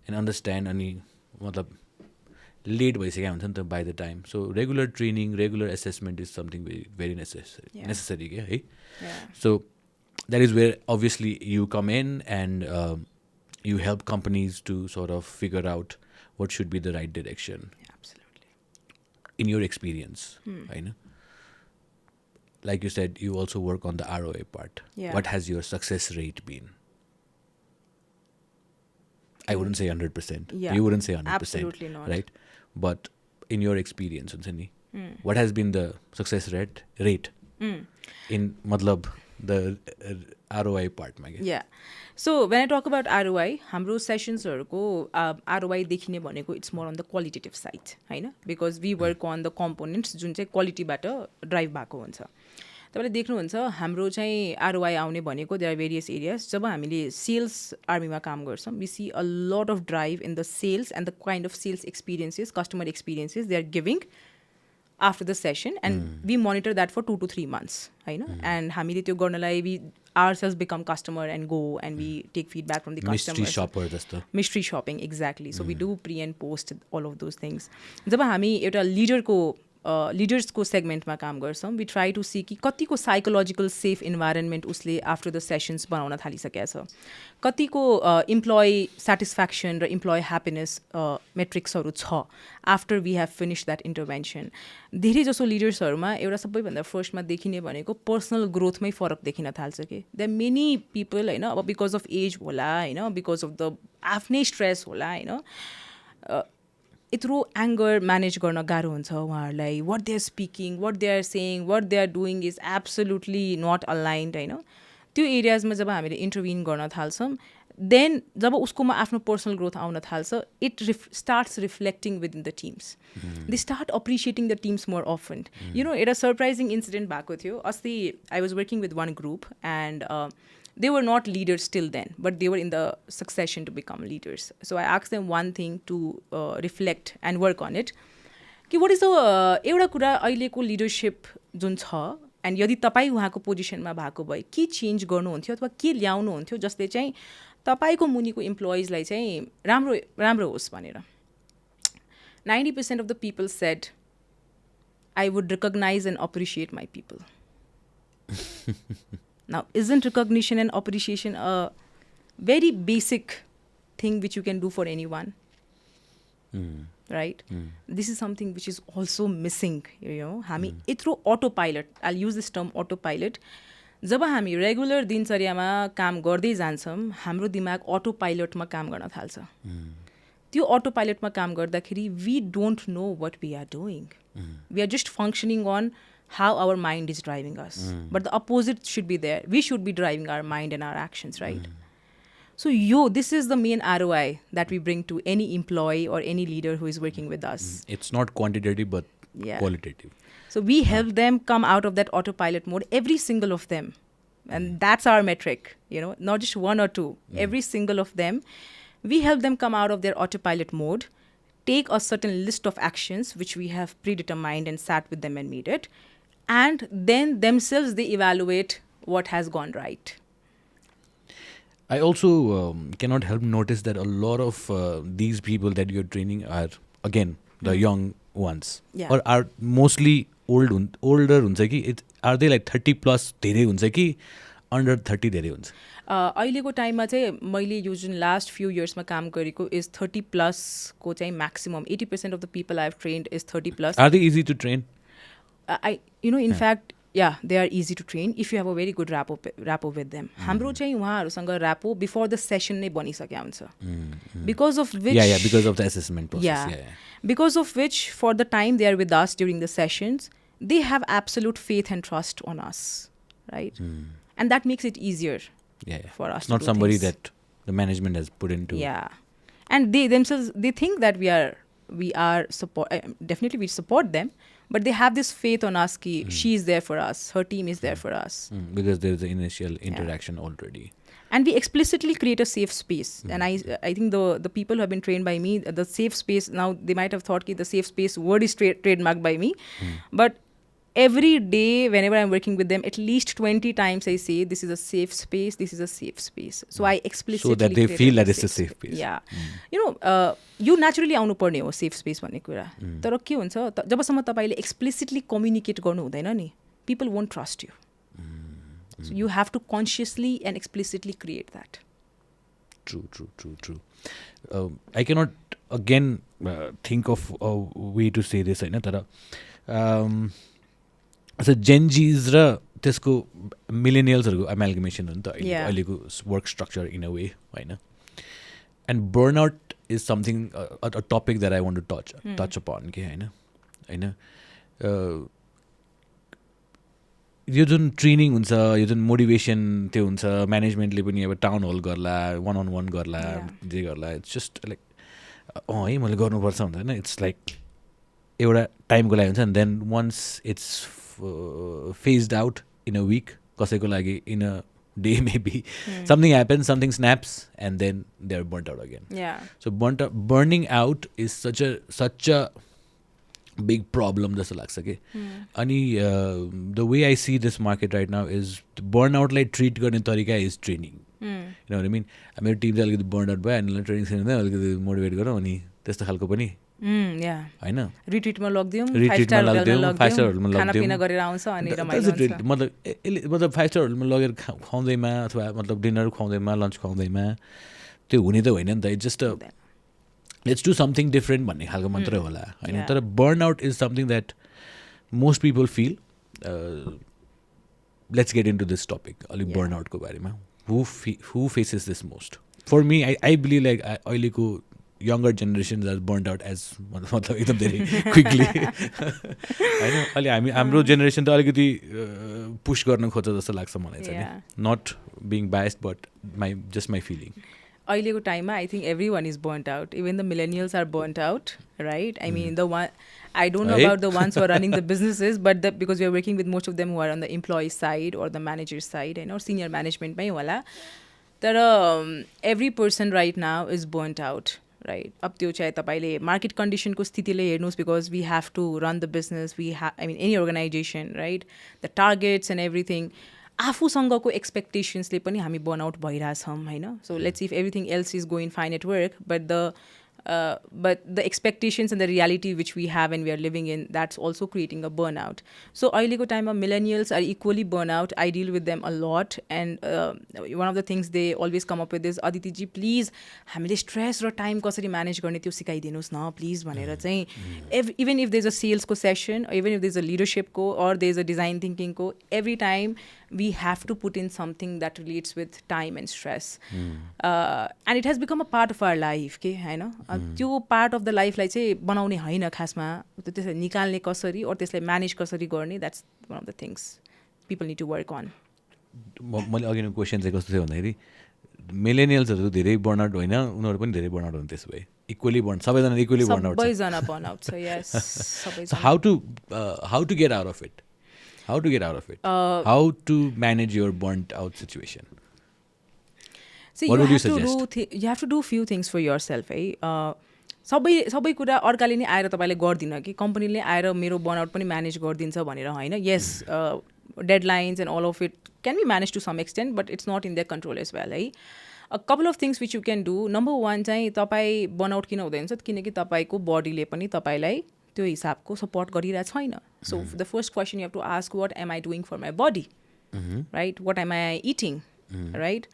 and understand, अनि मतलब late भइसक्यो हुन्छ नि त by the time. So regular training, regular assessment is something very necessary क्या है. So that is where obviously you come in and you help companies to sort of figure out what should be the right direction. Absolutely. In your experience, होइन? Like you said, you also work on the ROI part. Yeah. What has your success rate been? I wouldn't say 100%. Yeah. You wouldn't say 100%. Absolutely not. Right? But in your experience, what has been the success rate in matlab the ROI part? Yeah. So when I talk about ROI, हाम्रो सेसन्सहरूको ROI देखिने भनेको it's more on the qualitative side, होइन? Because we work on the components जुन चाहिँ क्वालिटीबाट drive भएको हुन्छ. तपाईँले देख्नुहुन्छ हाम्रो चाहिँ ROI आउने भनेको there are various areas. जब हामीले सेल्स आर्मीमा काम गर्छौँ, we see a lot of drive in the sales and the kind of sales experiences, customer experiences they are giving after the session, and we monitor that for 2 to 3 months, होइन? And हामीले त्यो गर्नलाई we ourselves become customer and go and we take feedback from the customers. Mystery shopper जस्तो. Mystery shopping, exactly. So we do pre and post all of those things. जब हामी एउटा लिडर्सको सेगमेन्टमा काम गर्छौँ, we try to see कि कतिको psychological safe environment उसले after the sessions बनाउन थालिसकेको छ, कतिको इम्प्लोइ सेटिस्फ्याक्सन र इम्प्लोइ ह्याप्पिनेस मेट्रिक्सहरू छ after we have finish that intervention. धेरै जसो लिडर्सहरूमा एउटा सबैभन्दा फर्स्टमा देखिने भनेको पर्सनल ग्रोथमै फरक देखिन थाल्छ कि देयर मेनी पिपल, होइन, अब बिकज अफ एज होला, होइन, बिकज अफ द आफ्नै स्ट्रेस होला, होइन, यत्रो एङ्गर म्यानेज गर्न गाह्रो हुन्छ उहाँहरूलाई. What they are speaking, what they are saying, what they are doing is absolutely not aligned, होइन. त्यो एरियाजमा जब हामीले इन्टरभिन गर्न थाल्छौँ, देन जब उसकोमा आफ्नो पर्सनल ग्रोथ आउन थाल्छ, it starts reflecting within the teams. They start appreciating the teams more often. You know, एउटा surprising incident भएको थियो अस्ति. I was working with one group and they were not leaders till then, but they were in the succession to become leaders. So I asked them one thing to reflect and work on it. कि what is the एउटा कुरा अहिलेको leadership जुन छ, and यदि तपाईँ उहाँको पोजिसनमा भएको भए के चेन्ज गर्नुहुन्थ्यो अथवा के ल्याउनुहुन्थ्यो जसले चाहिँ तपाईँको मुनिको इम्प्लोइजलाई चाहिँ राम्रो होस् भनेर. 90% of the people said, I would recognize and appreciate my people. Now, isn't recognition and appreciation a very basic thing which you can do for anyone? Right? This is something which is also missing, you know. हामी यत्रो autopilot, I'll use this term autopilot. जब हामी regular दिनचर्यामा काम गर्दै जान्छौँ, हाम्रो दिमाग अटोपाइलटमा काम गर्न थाल्छ. त्यो अटोपाइलटमा काम गर्दाखेरि we don't know what we are doing. We are just functioning on how our mind is driving us. But the opposite should be there. We should be driving our mind and our actions, right? So this is the main ROI that we bring to any employee or any leader who is working with us. It's not quantitative, but qualitative. So we help them come out of that autopilot mode, every single of them. And that's our metric, you know, not just one or two. Every single of them. We help them come out of their autopilot mode, take a certain list of actions which we have predetermined and sat with them and made it. And then themselves, they evaluate what has gone right. I also cannot help notice that a lot of these people that you're training are, again, the young ones. Yeah. Or are mostly older. Are they like 30 plus धेरै हुन्छ कि under 30 धेरै हुन्छ? अहिलेको टाइममा चाहिँ मैले यो जुन लास्ट फ्यु इयर्समा काम गरेको इज 30 प्लसको चाहिँ maximum. 80% of the people I have trained is 30 plus. Are they easy to train? In fact, yeah, they are easy to train if you have a very good rapport with them. हाम्रो चाहिँ उहाँहरूसँग rapport before the session नै बनिसक्या हुन्छ. Because of which... Yeah, because of the assessment process. Yeah. Because of which, for the time they are with us during the sessions, they have absolute faith and trust on us, right? And that makes it easier for us. It's not to do somebody things that the management has put into. Yeah. And they themselves, they think that we are definitely we support them, but they have this faith on us ki she is there for us, her team is there for us. Because there is an initial interaction already. And we explicitly create a safe space. And I think the people who have been trained by me, the safe space, now they might have thought that the safe space word is trademarked by me. But every day whenever I'm working with them, at least 20 times I say this is a safe space, this is a safe space. So I explicitly So that they created feel that it's a safe place. Yeah. You know, you naturally आउनु पर्ने हो safe space भन्ने कुरा. तर के हुन्छ जबसम्म तपाईले explicitly communicate गर्नु हुँदैन नि, people won't trust you. So you have to consciously and explicitly create that. True. I cannot again think of a way to say this, होइन, तर so Gen Zs र त्यसको मिलेनियल्सहरूको amalgamation हो नि त अहिलेको work structure in a way, होइन. And burnout is something a topic that I want to touch upon के, होइन. यो जुन ट्रेनिङ हुन्छ, यो जुन मोटिभेसन त्यो हुन्छ, म्यानेजमेन्टले पनि अब टाउन हल गर्ला, वान अन वान गर्ला, जे गर्ला, इट्स जस्ट लाइक है मैले गर्नुपर्छ हुँदैन. इट्स लाइक एउटा टाइमको लागि हुन्छ. And then once it's phased out in a week, कसैको लागि in a day maybe something happens, something snaps, and then they're burnt out again. So burning out is such a big problem जस्तो लाग्छ कि. अनि the way I see this market right now is burnout लाई treat गर्ने तरिका is training. You know what I mean? मेरो team चाहिँ अलिकति burn out भयो, अनि ट्रेनिङ सेन्टरमा अलिकति मोटिभेट गरौँ, अनि त्यस्तो खालको पनि होइन. रिट्रिटमा लगिदिउँ, 5 स्टार होटलमा खानापिना गरेर आउँछ अनि रमाइलो हुन्छ. मतलब 5 स्टार होटलमा लगेर खुवाउँदैमा अथवा मतलब डिनर खुवाउँदैमा, लन्च खुवाउँदैमा त्यो हुने त होइन नि त. It's just let's do something different भन्ने खालको मात्रै होला, होइन. तर burn out is something that most people feel. Let's get into this topic अलिक बर्न आउटको बारेमा. Who faces this most? For me I believe like अहिलेको younger generations are burnt out as मतलब एकदम धेरै क्विकली, होइन. अहिले हाम्रो जेनेरेसन त अलिकति पुस गर्न खोज्छ जस्तो लाग्छ मलाई चाहिँ. Not being biased but just my feeling. अहिलेको टाइममा I think everyone is burnt out. Even the millennials are burnt out, right? I mean the one I don't know about the ones who are running the businesses, but because we are working with most of them who are on the employee side or the manager side, or senior management मै होला. तर every person right now is burnt out. Right. अब त्यो चाहिँ तपाईँले market कन्डिसनको स्थितिले हेर्नुहोस्, because we have to run the business, I mean any organisation, right? The targets and everything आफूसँगको एक्सपेक्टेसन्सले पनि हामी बर्नआउट भइरहेछौँ, होइन. So let's if everything else is going fine at work, but the expectations and the reality which we have and we are living in, that's also creating a burnout. So ahileको टाइममा millennials are equally burnout. I deal with them a lot, and one of the things they always come up with is, Aditi ji, please हामीले stress र time कसरी manage गर्ने त्यो सिकाइदिनुहोस् न please भनेर चाहिँ. Even if there's a sales को session, or even if there's a leadership को, or there's a design thinking को, every time we have to put in something that relates with time and stress. And it has become a part of our life, के हैन. त्यो part of the लाइफलाई चाहिँ बनाउने होइन खासमा, त्यसलाई निकाल्ने कसरी और त्यसलाई म्यानेज कसरी गर्ने, that's one of the things people need to work on. मैले अघि क्वेसन चाहिँ कस्तो थियो भन्दाखेरि मिलेनियल्सहरू धेरै बर्नआउट होइन, उनीहरू पनि धेरै बर्नआउट हुन्. त्यसो भए इक्वली सबैजना इक्वली बर्नआउट छ. सबैजना बर्नआउट छ. यस, सबैजना. How to get out of it? How to manage your burnt out situation? See, what would you suggest? You have to do few things for yourself. सबै कुरा अर्काले नै आएर तपाईँले गर्दिन कि कम्पनीले आएर मेरो बर्नआउट पनि म्यानेज गरिदिन्छ भनेर होइन. Yes, deadlines and all of it can be manage to some extent, but it's not in their control as well, है. A couple of things which you can do. Number 1 चाहिँ तपाईँ burnout किन हुँदैन, किनकि तपाईँको बडीले पनि तपाईँलाई त्यो हिसाबको सपोर्ट गरिरहेको छैन. So the first question you have to ask, what am I doing for my body, right? What am I eating, right?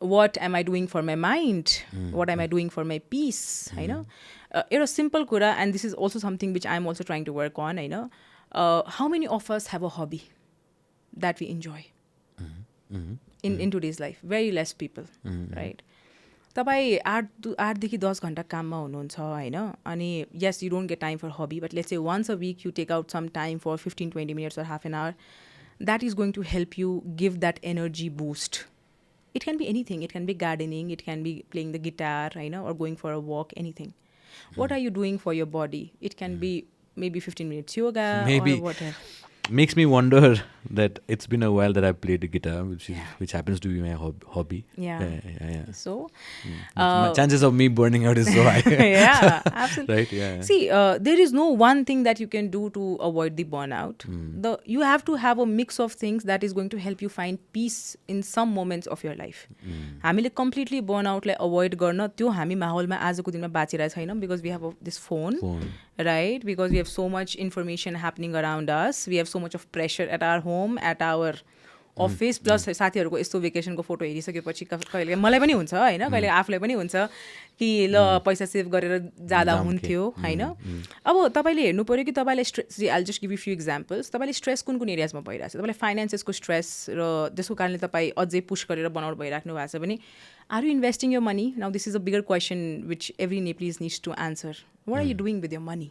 what am I doing for my mind? What am I doing for my peace? होइन. एउटा simple कुरा, and this is also something which I'm also trying to work on, होइन. How many of us have a hobby that we enjoy in today's life? Very less people, right? तपाईँ 8 to 10 घन्टा काममा हुनुहुन्छ, होइन. अनि yes, you don't get time for hobby, but let's say once a week you take out some time for 15-20 minutes or half an hour. That is going to help you give that energy boost. It can be anything. It can be gardening. It can be playing the guitar, or going for a walk, anything. What are you doing for your body? It can be maybe 15 minutes yoga or whatever. makes me wonder that it's been a while that I've played the guitar, which happens to be my hobby. Yeah. So My chances of me burning out is so high. yeah, absolutely. Right? Yeah. See, there is no one thing that you can do to avoid the burnout. You have to have a mix of things that is going to help you find peace in some moments of your life. हामीले completely burnout avoid गर्न त्यो हामी माहौलमा आजको दिनमा बाँचिरहेको छैनौँ because we have this phone. Right? Because we have so much information happening around us. We have so much of pressure at our home, at our office. Plus साथीहरूको यस्तो भेकेसनको photo हेरिसकेपछि कहिले मलाई पनि हुन्छ होइन, कहिले आफूलाई पनि हुन्छ कि ल पैसा सेभ गरेर जाँदा हुन्थ्यो होइन. अब तपाईँले हेर्नु पऱ्यो कि तपाईँलाई stress, I just give you few examples. तपाईँले स्ट्रेस कुन कुन एरियाजमा भइरहेको छ? तपाईँलाई फाइनेन्सेसको स्ट्रेस र त्यसको कारणले तपाईँ अझै पुस गरेर बनाउट भइराख्नु भएको छ भने are you investing your money? Now this is a bigger question which every Nepalese needs to answer. What are you doing with your money?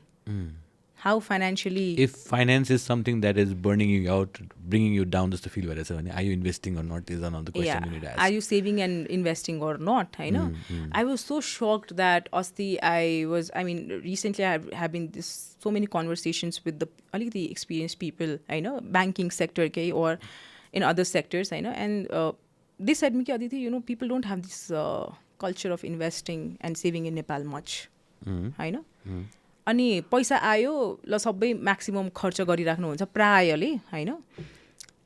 How financially... If finance is something that is burning you out, bringing you down just to feel better, are you investing or not is another question you need to ask. Are you saving and investing or not? I know. I was so shocked that recently I have been so many conversations with the experienced people, I know, banking sector or in other sectors, I know, and they said, Miki, Aditi, people don't have this culture of investing and saving in Nepal much. होइन. अनि पैसा आयो ल सबै maximum खर्च गरिराख्नुहुन्छ प्रायले होइन.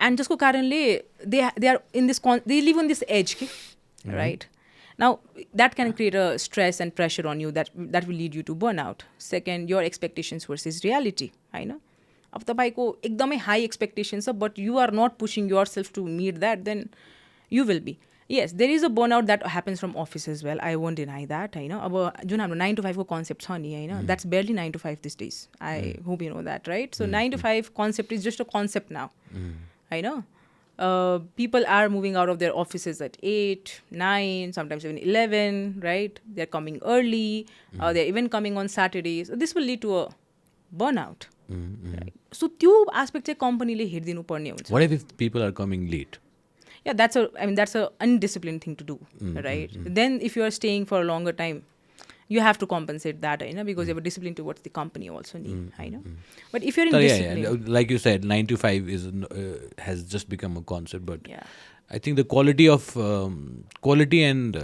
And जसको कारणले they are in this they live on this edge कि right. Now that can create a stress and pressure on you that will lead you to burn out. Second, your expectations versus reality होइन. अब तपाईँको एकदमै high expectation छ but you are not pushing yourself to meet that, then you will be. Yes, there is a burnout that happens from office as well. I won't deny that. अब जुन हाम्रो 9 to 5 को concept छ नि होइन, that's barely 9 to 5 these days. I hope you know that, right? So 9 to 5 concept is just a concept now. होइन. People are moving out of their offices at 8, 9, sometimes even 11, right? They're coming early. They're even coming on Saturdays. So this will lead to a burnout. Right? So त्यो aspect चाहिँ company ले हेरिदिनु पर्ने हुन्छ. What if people are coming late? Yeah, that's a undisciplined thing to do, right? Then if you are staying for a longer time, you have to compensate that, because you have a discipline towards the company also need, But if you're in discipline, yeah, like you said, 9 to 5 has just become a concept, but I think the quality and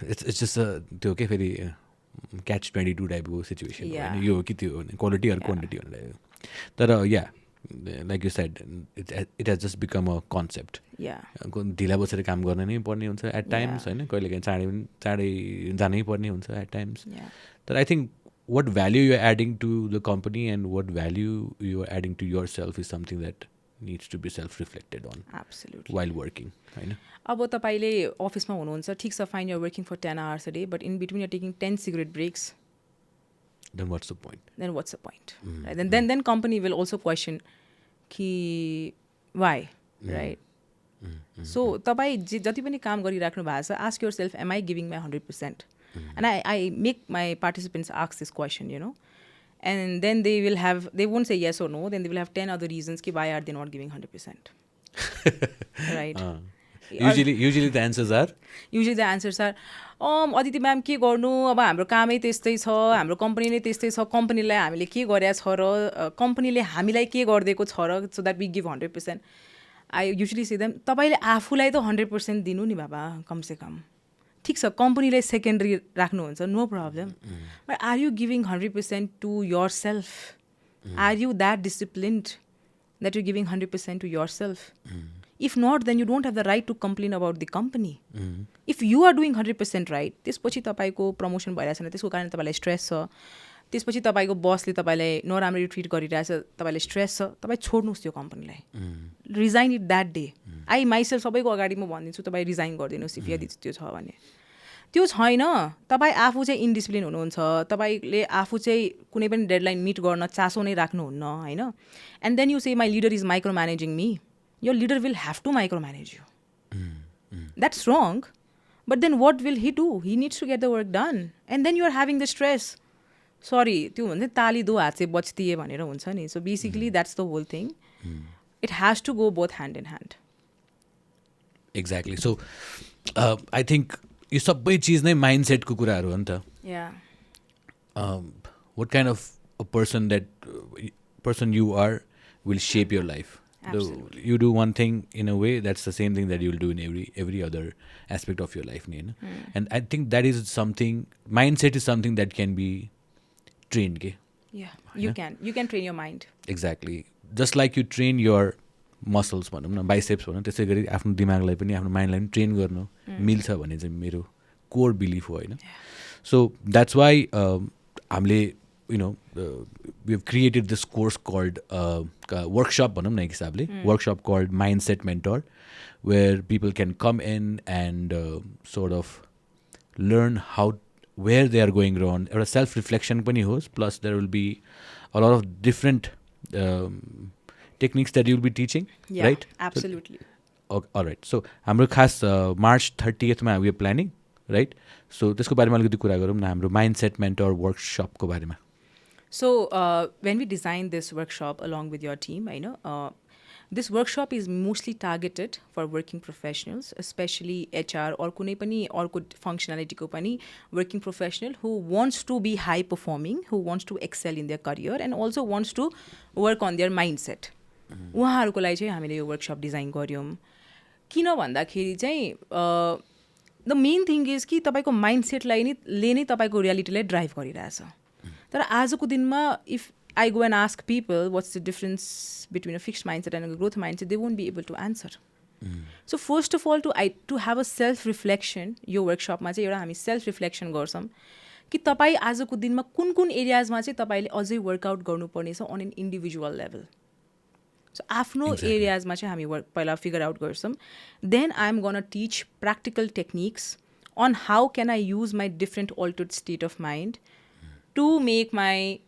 it's just a very catch-22 type of situation. You quality or quantity. Like you said, it has just become a concept. ढिला बसेर काम गर्न नै पर्ने हुन्छ at times होइन, कहिलेकाहीँ चाँडै जानै पर्ने हुन्छ at times. But I think what value you are adding to the company and what value you are adding to yourself is something that needs to be self-reflected on. Absolutely. While working, होइन. अब तपाईँले अफिसमा हुनुहुन्छ, ठिक छ, fine, you're working for 10 hours a day, but in between you're taking 10 cigarette breaks. Then what's the point? Right? Then company will also question कि why, right? So तपाईँ जति पनि काम गरिराख्नु भएको छ, ask yourself, am I giving my 100%? And I make my participants ask this question, and then they won't say yes or no, then they will have 10 other reasons ki why are they not giving 100%. Right? Usually the answers are Aditi ma'am के गर्नु, अब हाम्रो कामै त्यस्तै छ, हाम्रो company नै त्यस्तै छ, कम्पनीलाई हामीले के गरेको छ र कम्पनीले हामीलाई के गरिदिएको छ र, so that we give 100%. I usually say them, तपाईँले आफूलाई त 100% दिनु नि बाबा कमसेकम. ठिक छ, कम्पनीलाई सेकेन्डरी राख्नुहुन्छ, no problem, but are you giving 100% to yourself? Are you that disciplined that you giving 100% to yourself? If not, then you don't have the right to complain about the company. If you are doing 100% right, त्यसपछि तपाईँको promotion भइरहेछ भने त्यसको कारण तपाईँलाई stress छ, त्यसपछि तपाईँको बसले तपाईँलाई नराम्ररी ट्रिट गरिरहेछ, तपाईँलाई स्ट्रेस छ, तपाईँ छोड्नुहोस् त्यो कम्पनीलाई. Resign it that day. I myself सबैको अगाडि म भनिदिन्छु, तपाईँ रिजाइन गरिदिनुहोस् इफ यदि त्यो छ भने. त्यो छैन, तपाईँ आफू चाहिँ इन्डिसिप्लिन हुनुहुन्छ, तपाईँले आफू चाहिँ कुनै पनि डेडलाइन मिट गर्न चासो नै राख्नुहुन्न होइन. And then you say my leader is micromanaging me. Your leader will have to micromanage you. That's wrong. But then what will he do? He needs to get the work done. And then you are having the stress. Sorry, त्यो भन्छ ताली दो हात से बचती है भनेर हुन्छ नि. So basically that's the whole thing. It has to go both hand in hand. Exactly. So I think यो सबै चिज नै माइन्डसेटको कुराहरू हो नि त. Yeah. What kind of a person you are will shape your life. Absolutely. You do one thing in a way, that's the same thing that you'll do in every other aspect of your life. And I think that is something, mindset is something that can be trained. Yeah, you can train your mind. Exactly. Just like you train your muscles, भनौँ न, biceps भनौँ, त्यसै गरी आफ्नो दिमागलाई पनि आफ्नो माइन्डलाई पनि ट्रेन गर्नु मिल्छ भन्ने चाहिँ मेरो कोर बिलिफ हो होइन. सो द्याट्स वाइ हामीले we have created this course called workshop, भनौँ न एक हिसाबले, workshop called Mindset Mentor, where people can come in and sort of learn where they are going wrong. Or a self-reflection पनि होस्, plus there will be a lot of different techniques that you will be teaching, Yeah, right? Absolutely. So, all right. So हाम्रो खास March 30th मा we are planning, right? So त्यसको बारेमा अलिकति कुरा गरौँ न, हाम्रो Mindset Mentor workshop को बारेमा. So when we designed this workshop along with your team, I know this workshop is mostly targeted for working professionals, especially HR or कुनै पनि अर्को functionality को पनि working professional who wants to be high performing, who wants to excel in their career and also wants to work on their mindset. उहाँहरूको लागि चाहिँ हामीले यो वर्कसप डिजाइन गऱ्यौँ. किन भन्दाखेरि चाहिँ द मेन थिङ इज कि तपाईँको माइन्डसेटलाई नै तपाईँको रियालिटीलाई ड्राइभ गरिरहेछ. तर आजको दिनमा if I go and ask people what's the difference between a fixed mindset and a growth mindset, they won't be able to answer. So first of all, to have a self-reflection, यो वर्कसपमा चाहिँ एउटा हामी self-reflection गर्छौँ कि तपाईँ आजको दिनमा कुन एरियाजमा चाहिँ तपाईँले अझै वर्कआउट गर्नुपर्नेछ on an individual level. So आफ्नो एरियाजमा चाहिँ हामी पहिला फिगर आउट गर्छौँ. Then I am gonna teach practical techniques on how can I use my different altered state of mind to make my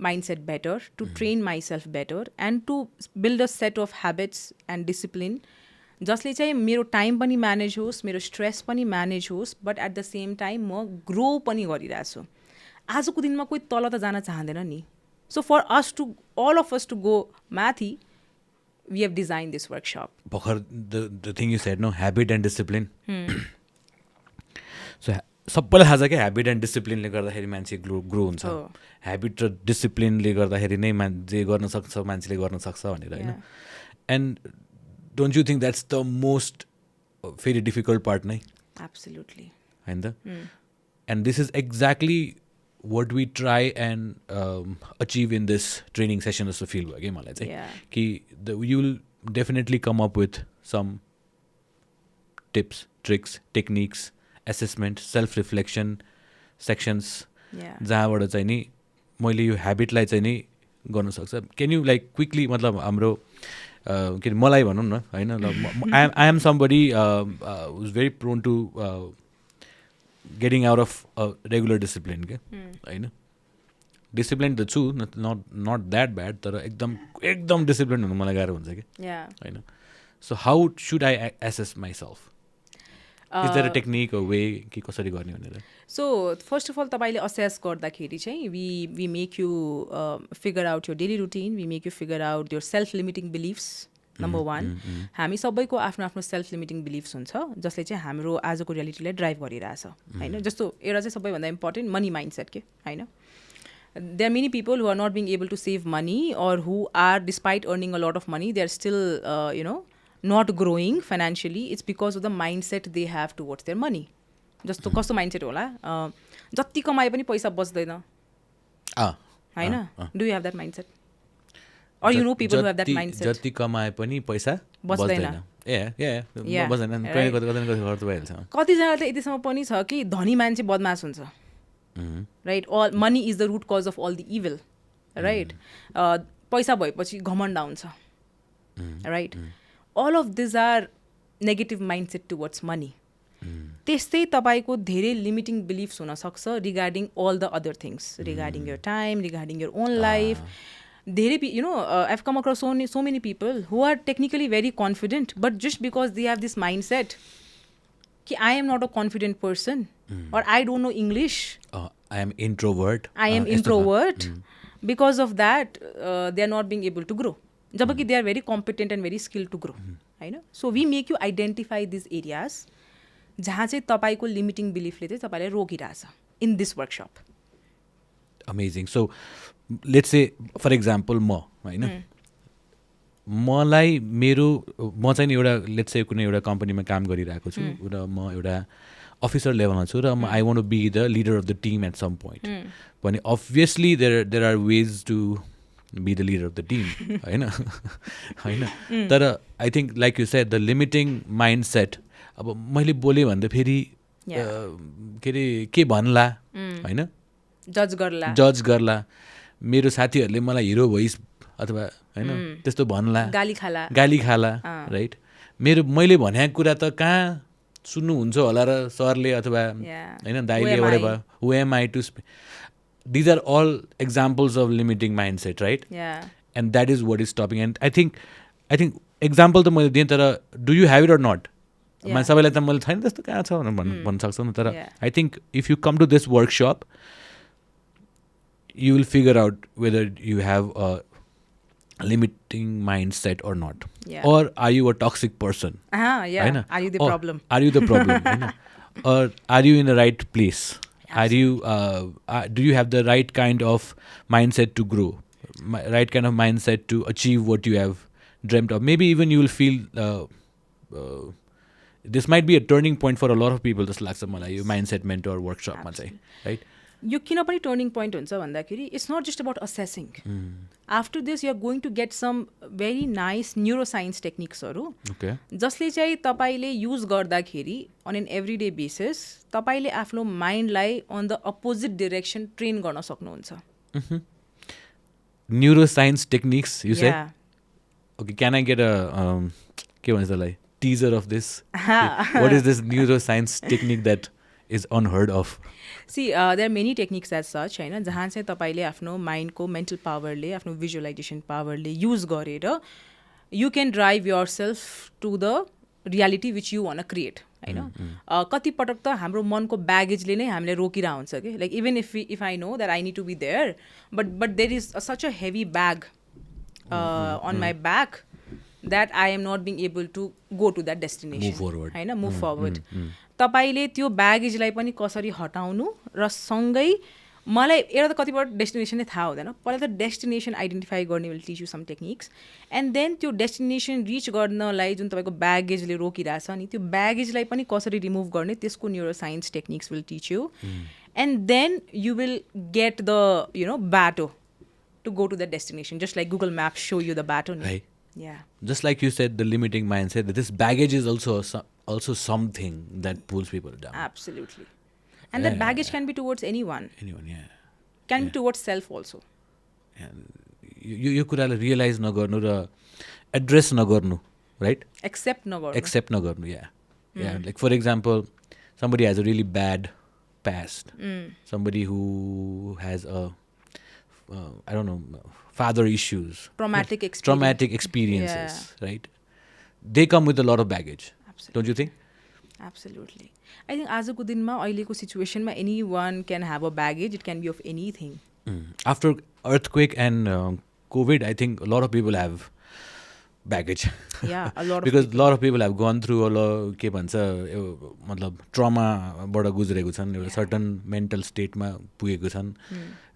mindset better, to train myself better and to build a set of habits and discipline जसले चाहिँ मेरो time पनि manage होस्, मेरो stress पनि manage होस्, but at the same time म grow पनि गरिरहेको छु. आजको दिनमा कोही तल त जान चाहँदैन नि. So for us to all of us to go माथि, we have designed this workshop. भर्खर the thing you said, no, habit and discipline. So सबैलाई थाहा छ क्या, ह्याबिट एन्ड डिसिप्लिनले गर्दाखेरि मान्छे ग्रो हुन्छ. ह्याबिट र डिसिप्लिनले गर्दाखेरि नै जे गर्न सक्छ मान्छेले गर्न सक्छ भनेर होइन. And don't you think that's the most फेरि डिफिकल्ट पार्ट नै? एब्सोल्युटली होइन त. And this is exactly what we try and achieve in this training session जस्तो फिल भयो कि मलाई चाहिँ, कि you will definitely come up with some tips, tricks, techniques, assessment, self-reflection sections, जहाँबाट चाहिँ नि मैले यो ह्याबिटलाई चाहिँ नि गर्न सक्छ. क्यान यु लाइक क्विकली, मतलब हाम्रो के अरे मलाई भनौँ न होइन, I am somebody who is very prone to getting out of regular discipline के होइन. डिसिप्लिन त छु, नट द्याट ब्याड, तर एकदम डिसिप्लिन हुनु मलाई गाह्रो हुन्छ कि होइन. So how should I assess myself? Is there a technique or way कि कसरी गर्ने भनेर? So first of all, तपाईँले assess गर्दाखेरि चाहिँ we make you figure out your daily routine, we make you figure out your self-limiting beliefs. Number one, हामी सबैको आफ्नो आफ्नो self-limiting beliefs हुन्छ जसले चाहिँ हाम्रो आजको रियालिटीलाई ड्राइभ गरिरहेछ होइन. जस्तो एउटा चाहिँ सबैभन्दा इम्पोर्टेन्ट मनी माइन्डसेट के होइन. There are many people who are not being able to save money or who are, despite earning a lot of money, they are still not growing financially. It's because of the mindset they have towards their money. जस्तो कस्तो mindset होला, जति कमाए पनि पैसा बच्दैन होइन. Do you have that mindset? Or you know people who have that mindset? जति कमाए पनि पैसा बच्दैन. कतिजनाले त यतिसम्म पनि छ कि धनी मान्छे बदमास हुन्छ, right. All money is the root cause of all the evil, right. पैसा भएपछि घमण्ड आउँछ, right. all of these are negative mindset towards money. त्यस्तै तपाईँको धेरै लिमिटिङ बिलिफ्स हुनसक्छ regarding all the other things, regarding your time, regarding your own life. धेरै I have come across so many people who are technically very confident, but just because they have this mindset कि I am not a confident person or I don't know English, I am introvert, because of that they are not being able to grow. जबकि they are very competent and very skilled to grow होइन. So we make you identify this areas जहाँ चाहिँ तपाईँको limiting बिलिफले चाहिँ तपाईँलाई रोकिरहेछ in this workshop. Amazing. So let's say for example म होइन, मलाई मेरो म चाहिँ नि एउटा लेट्स से कुनै एउटा कम्पनीमा काम गरिरहेको छु र म एउटा अफिसर लेभलमा छु र म I want to be the leader of the team at some point भने obviously there are ways to be the leader of the team होइन होइन तर I think like you said the limiting mindset अब मैले बोलेँ भन्दा फेरि के अरे के भन्ला होइन जज गर्ला मेरो साथीहरूले मलाई हिरो भइस अथवा होइन त्यस्तो भन्ला गाली खाला राइट मैले भनेको कुरा त कहाँ सुन्नुहुन्छ होला र सरले अथवा होइन दाइले एउटा who am I to these are all examples of limiting mindset right and that is what is stopping and I think example त मैले दिएँ तर do you have it or not सबैलाई त मैले छैन त्यस्तो कहाँ छ भनेर भन्न सक्छौँ न तर I think if you come to this workshop you will figure out whether you have a limiting mindset or not. Or are you a toxic person? Are you the problem? Are you the problem? Or are you in the right place? Do you have the right kind of mindset to grow? Right kind of mindset to achieve what you have dreamt of? Maybe even you will feel this might be a turning point for a lot of people. Just like some mindset mentor workshop, right? यो किन पनि turning point हुन्छ भन्दाखेरि it's not just about assessing after this you are going to get some very nice neuroscience टेक्निक्सहरू जसले चाहिँ तपाईँले use गर्दाखेरि on an every day basis तपाईँले आफ्नो माइन्डलाई on the opposite direction train गर्न सक्नुहुन्छ neuroscience techniques you say okay can I get a के भन्छ त्यसलाई teaser of this what is this neuroscience technique that is unheard of? See, there are many techniques as such, होइन जहाँ चाहिँ तपाईँले आफ्नो माइन्डको मेन्टल पावरले आफ्नो भिजुअलाइजेसन पावरले युज गरेर you can drive yourself to the reality which you want create होइन कतिपटक त हाम्रो मनको ब्यागेजले नै हामीलाई रोकिरहेको हुन्छ कि like even if I know that I need to be there but there is such a heavy bag on my back that I am not being able to go to that destination होइन move forward तपाईँले त्यो ब्यागेजलाई पनि कसरी हटाउनु र सँगै मलाई एउटा त कतिपल्ट डेस्टिनेसन नै थाहा हुँदैन पहिला त डेस्टिनेसन आइडेन्टिफाई गर्ने will teach you some techniques and then त्यो डेस्टिनेसन रिच गर्नलाई जुन तपाईँको ब्यागेजले रोकिरहेछ नि त्यो ब्यागेजलाई पनि कसरी रिमुभ गर्ने त्यसको neuroscience techniques will teach you and then you will get the बाटो to go to the destination just like Google map so you the बाटो नि Just like you said, the limiting mindset, that this baggage is also something that pulls people down. Absolutely. And that baggage can be towards anyone. Can be towards self also. यो कुरालाई realise नगर्नु र address नगर्नु, right? Accept नगर्नु, yeah. Like for example, somebody has a really bad past. Somebody who has a I don't know, father issues, traumatic experiences, right? They come with a lot of baggage. Absolutely. Don't you think? Absolutely. I think आजको दिनमा अहिलेको सिचुएसनमा anyone can have a baggage. It can be of anything. After earthquake and COVID, I think a lot of people have baggage. Yeah, a lot of because a lot of people have gone through a lot के भन्छ मतलब ट्रमाबाट गुज्रेको छन् एउटा certain mental स्टेटमा पुगेको छन्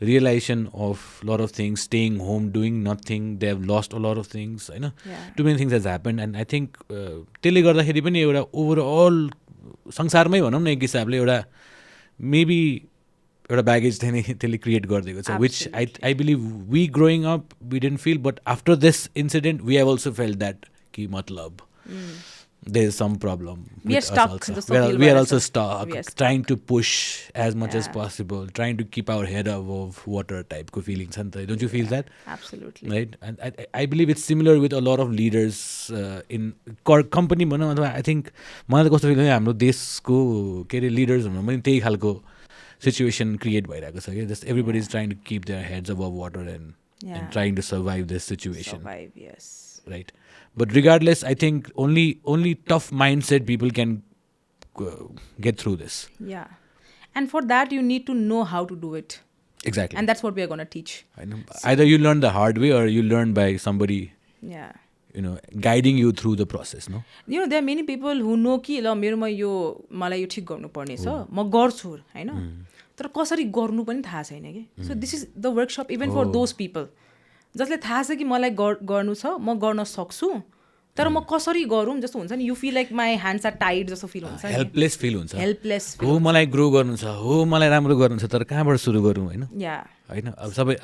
realisation of lot of things staying home doing nothing they have lost a lot of things होइन too many things has happen and I think त्यसले गर्दाखेरि पनि एउटा ओभरअल संसारमै भनौँ न एक हिसाबले एउटा मेबी एउटा ब्यागेज चाहिँ त्यसले क्रिएट गरिदिएको छ which I believe we growing up we didn't feel but after this incident we have also felt that कि मतलब there is some problem we are stuck we are also stuck trying to push as much as possible trying to keep our head above water type ko feelings don't you feel that? Absolutely. Right, and I believe it's similar with a lot of leaders in company bhanau अथवा I think मलाई त कस्तो feel हाम्रो देशको के अरे लिडर्सहरूमा पनि त्यही खालको सिचुएसन क्रिएट भइरहेको छ कि just everybody is trying to keep their heads above water and trying to survive this situation. Right, but regardless I think only tough mindset people can get through this. And for that you need to know how to do it. Exactly. And that's what we are going to teach. I know. Either you learn the hard way or you learn by somebody guiding you through the process, no? There are many people who know कि ल मेरोमा यो मलाई यो ठिक गर्नु पर्ने छ म गर्छु हैन तर कसरी गर्नु पनि थाहा छैन के so this is the workshop even for those people जसले थाहा छ कि मलाई गर्नु छ म गर्न सक्छु तर म कसरी गरौँ जस्तो हुन्छ नि you feel like my hands are tight जस्तो फिल हुन्छ हेल्पलेस फिल हुन्छ हेल्पलेस हो मलाई ग्रो गर्नु छ हो मलाई राम्रो गर्नु छ तर कहाँबाट सुरु गरौँ होइन या होइन अब सबै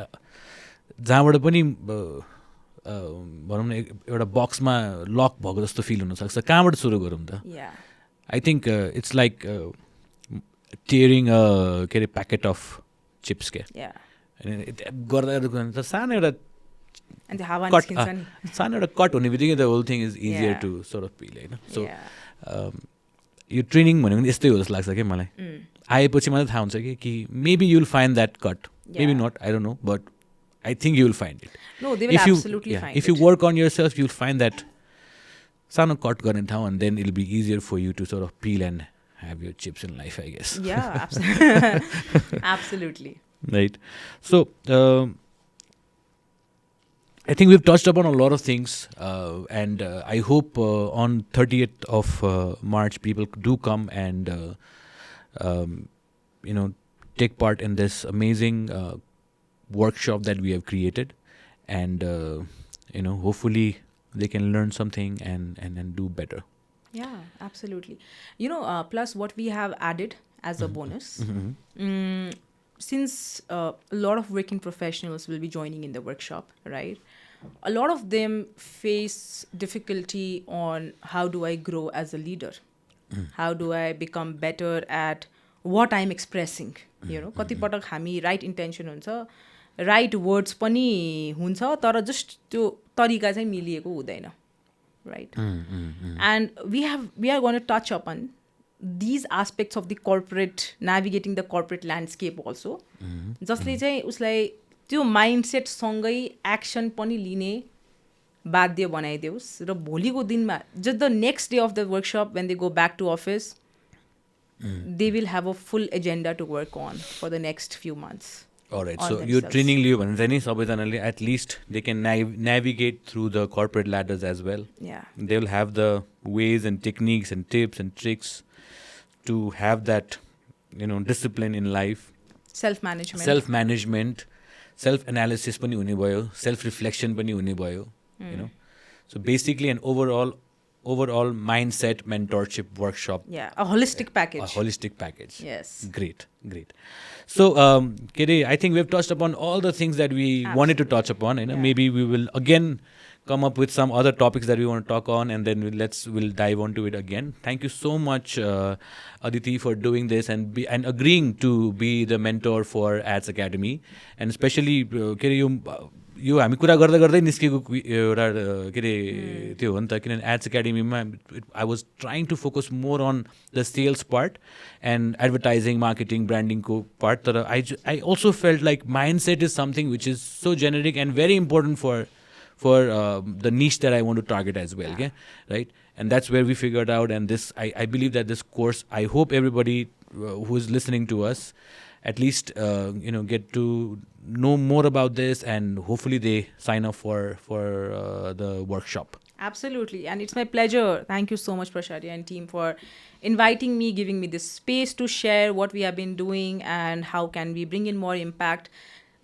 जहाँबाट पनि भनौँ न एउटा बक्समा लक भएको जस्तो फिल हुनसक्छ कहाँबाट सुरु गरौँ त आई थिङ्क इट्स लाइक टियरिङ के अरे प्याकेट अफ चिप्स के गर्दा गर्दा त सानो एउटा सानो एउटा कट हुने बित्तिकै the whole thing is easier to sort of peel होइन सो यो ट्रेनिङ भनेको यस्तै हो जस्तो लाग्छ क्या मलाई आएपछि मात्रै थाहा हुन्छ कि maybe you'll find that cut maybe not I don't know but I think you will find it. No, they will absolutely find it. If you work on yourself, you'll find that sano cut garne thau and then it'll be easier for you to sort of peel and have your chips in life, I guess. Yeah, absolutely. Absolutely. Right. So, I think we've touched upon a lot of things and I hope on 30th of March people do come and, take part in this amazing workshop that we have created and hopefully they can learn something and do better. Yeah, absolutely. Plus what we have added as a bonus, since a lot of working professionals will be joining in the workshop, right? A lot of them face difficulty on how do I grow as a leader? How do I become better at what I'm expressing? कति पटक हामी right intention हुन्छ right words पनि हुन्छ तर just त्यो तरिका चाहिँ मिलिएको हुँदैन right and we are going to touch upon these aspects of the corporate navigating the corporate landscape also जसले चाहिँ उसलाई त्यो माइन्डसेटसँगै एक्सन पनि लिने बाध्य बनाइदेओस् र भोलिको दिनमा just the next day of the workshop when they go back to office they will have a full agenda to work on for the next few months. All right. So your training liyo bhane chai ni sabaijanale at least they can navigate through the corporate ladders as well. Yeah. They will have the ways and techniques and tips and tricks to have that discipline in life. Self-management, self-analysis pani hune bhayo, self-reflection pani hune bhayo, So basically an overall mindset mentorship workshop. Yeah, a holistic package. A holistic package. Yes. Great. So, Kere, I think we've touched upon all the things that we wanted to touch upon. Maybe we will again come up with some other topics that we want to talk on, and then we'll dive onto it again. Thank you so much, Aditi, for doing this and agreeing to be the mentor for Ads Academy, and especially Kere, यो हामी कुरा गर्दा गर्दै निस्केको एउटा के अरे त्यो हो नि त किनभने एड्स एकाडेमीमा I was trying to focus more on the sales part and advertising marketing ब्रान्डिङको पार्ट तर I also felt like mindset is something which is so generic and very important for the niche that I want to target as well क्या right and that's where we figured out and this I believe that this course I hope everybody who is listening to us at least get to know more about this and hopefully they sign up for the workshop. Absolutely, and it's my pleasure. Thank you so much Prashadya and team for inviting me, giving me this space to share what we have been doing and how can we bring in more impact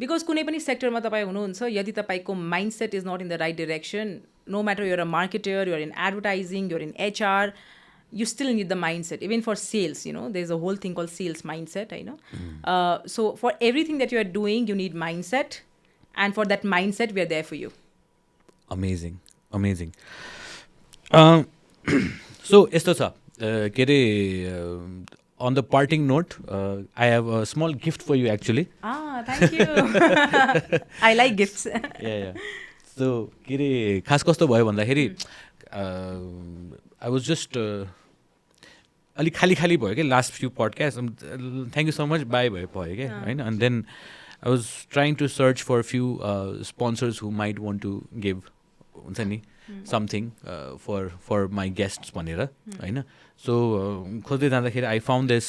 because कुनै पनि सेक्टरमा तपाईँ हुनुहुन्छ यदि तपाईँको mindset is not in the right direction, no matter you're a marketer, you're in advertising, you're in HR, you still need the mindset. Even for sales, there's a whole thing called sales mindset, I know. So for everything that you are doing, you need mindset. And for that mindset, we are there for you. Amazing. So, yesto cha. On the parting note, I have a small gift for you actually. Thank you. I like gifts. Yeah. So, khas kasto bhayo bhandakeri I was just अलिक खाली भयो क्या last few podcast thank you so much bye भयो क्या होइन and then I was trying to search for few sponsors who might want to give हुन्छ नि something for my guests भनेर होइन सो खोज्दै जाँदाखेरि I found this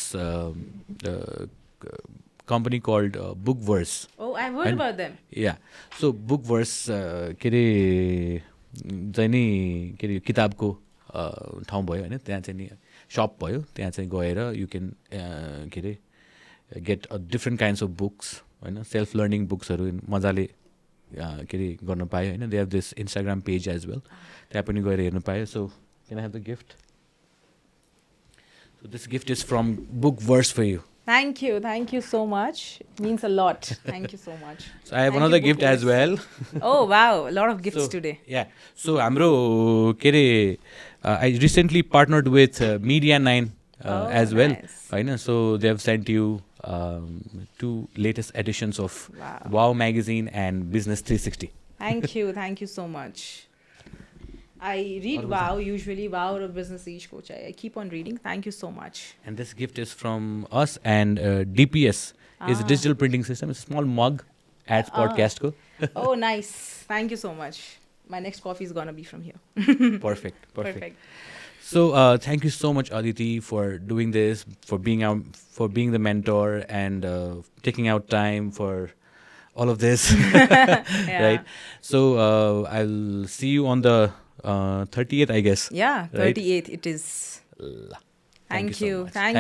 company called Bookverse. Oh, I've heard about them. Yeah. So Bookverse के अरे चाहिँ नि के अरे किताबको ठाउँ भयो होइन त्यहाँ चाहिँ नि सप भयो त्यहाँ चाहिँ गएर यु क्यान के अरे get different kinds of books होइन सेल्फ लर्निङ बुक्सहरू मजाले के अरे गर्न पायो होइन. They have this Instagram page as well. त्यहाँ पनि गएर हेर्नु पायो. So can I have the gift? So this gift is from Bookverse for you. Thank you so much. It means a lot. Thank you so much. So I have Thank another you, gift as well. Oh wow, a lot of gifts So, today. Yeah. So हाम्रो के अरे I recently partnered with Media 9 as well. Nice. होइन. So they have sent you 2 latest editions of Wow. Wow magazine and Business 360. Thank you so much. I read Wow usually. Wow or Business Age Coach. I keep on reading. Thank you so much. And this gift is from us and DPS is a digital printing system. It's a small mug at podcast ko. Oh nice. Thank you so much. My next coffee is gonna be from here. Perfect. So thank you so much, Aditi, for doing this, for being the mentor and taking out time for all of this. Yeah. Right. So I'll see you on the 30th, I guess. Yeah, Right? 38 it is. Thank Thank so you. much. Thank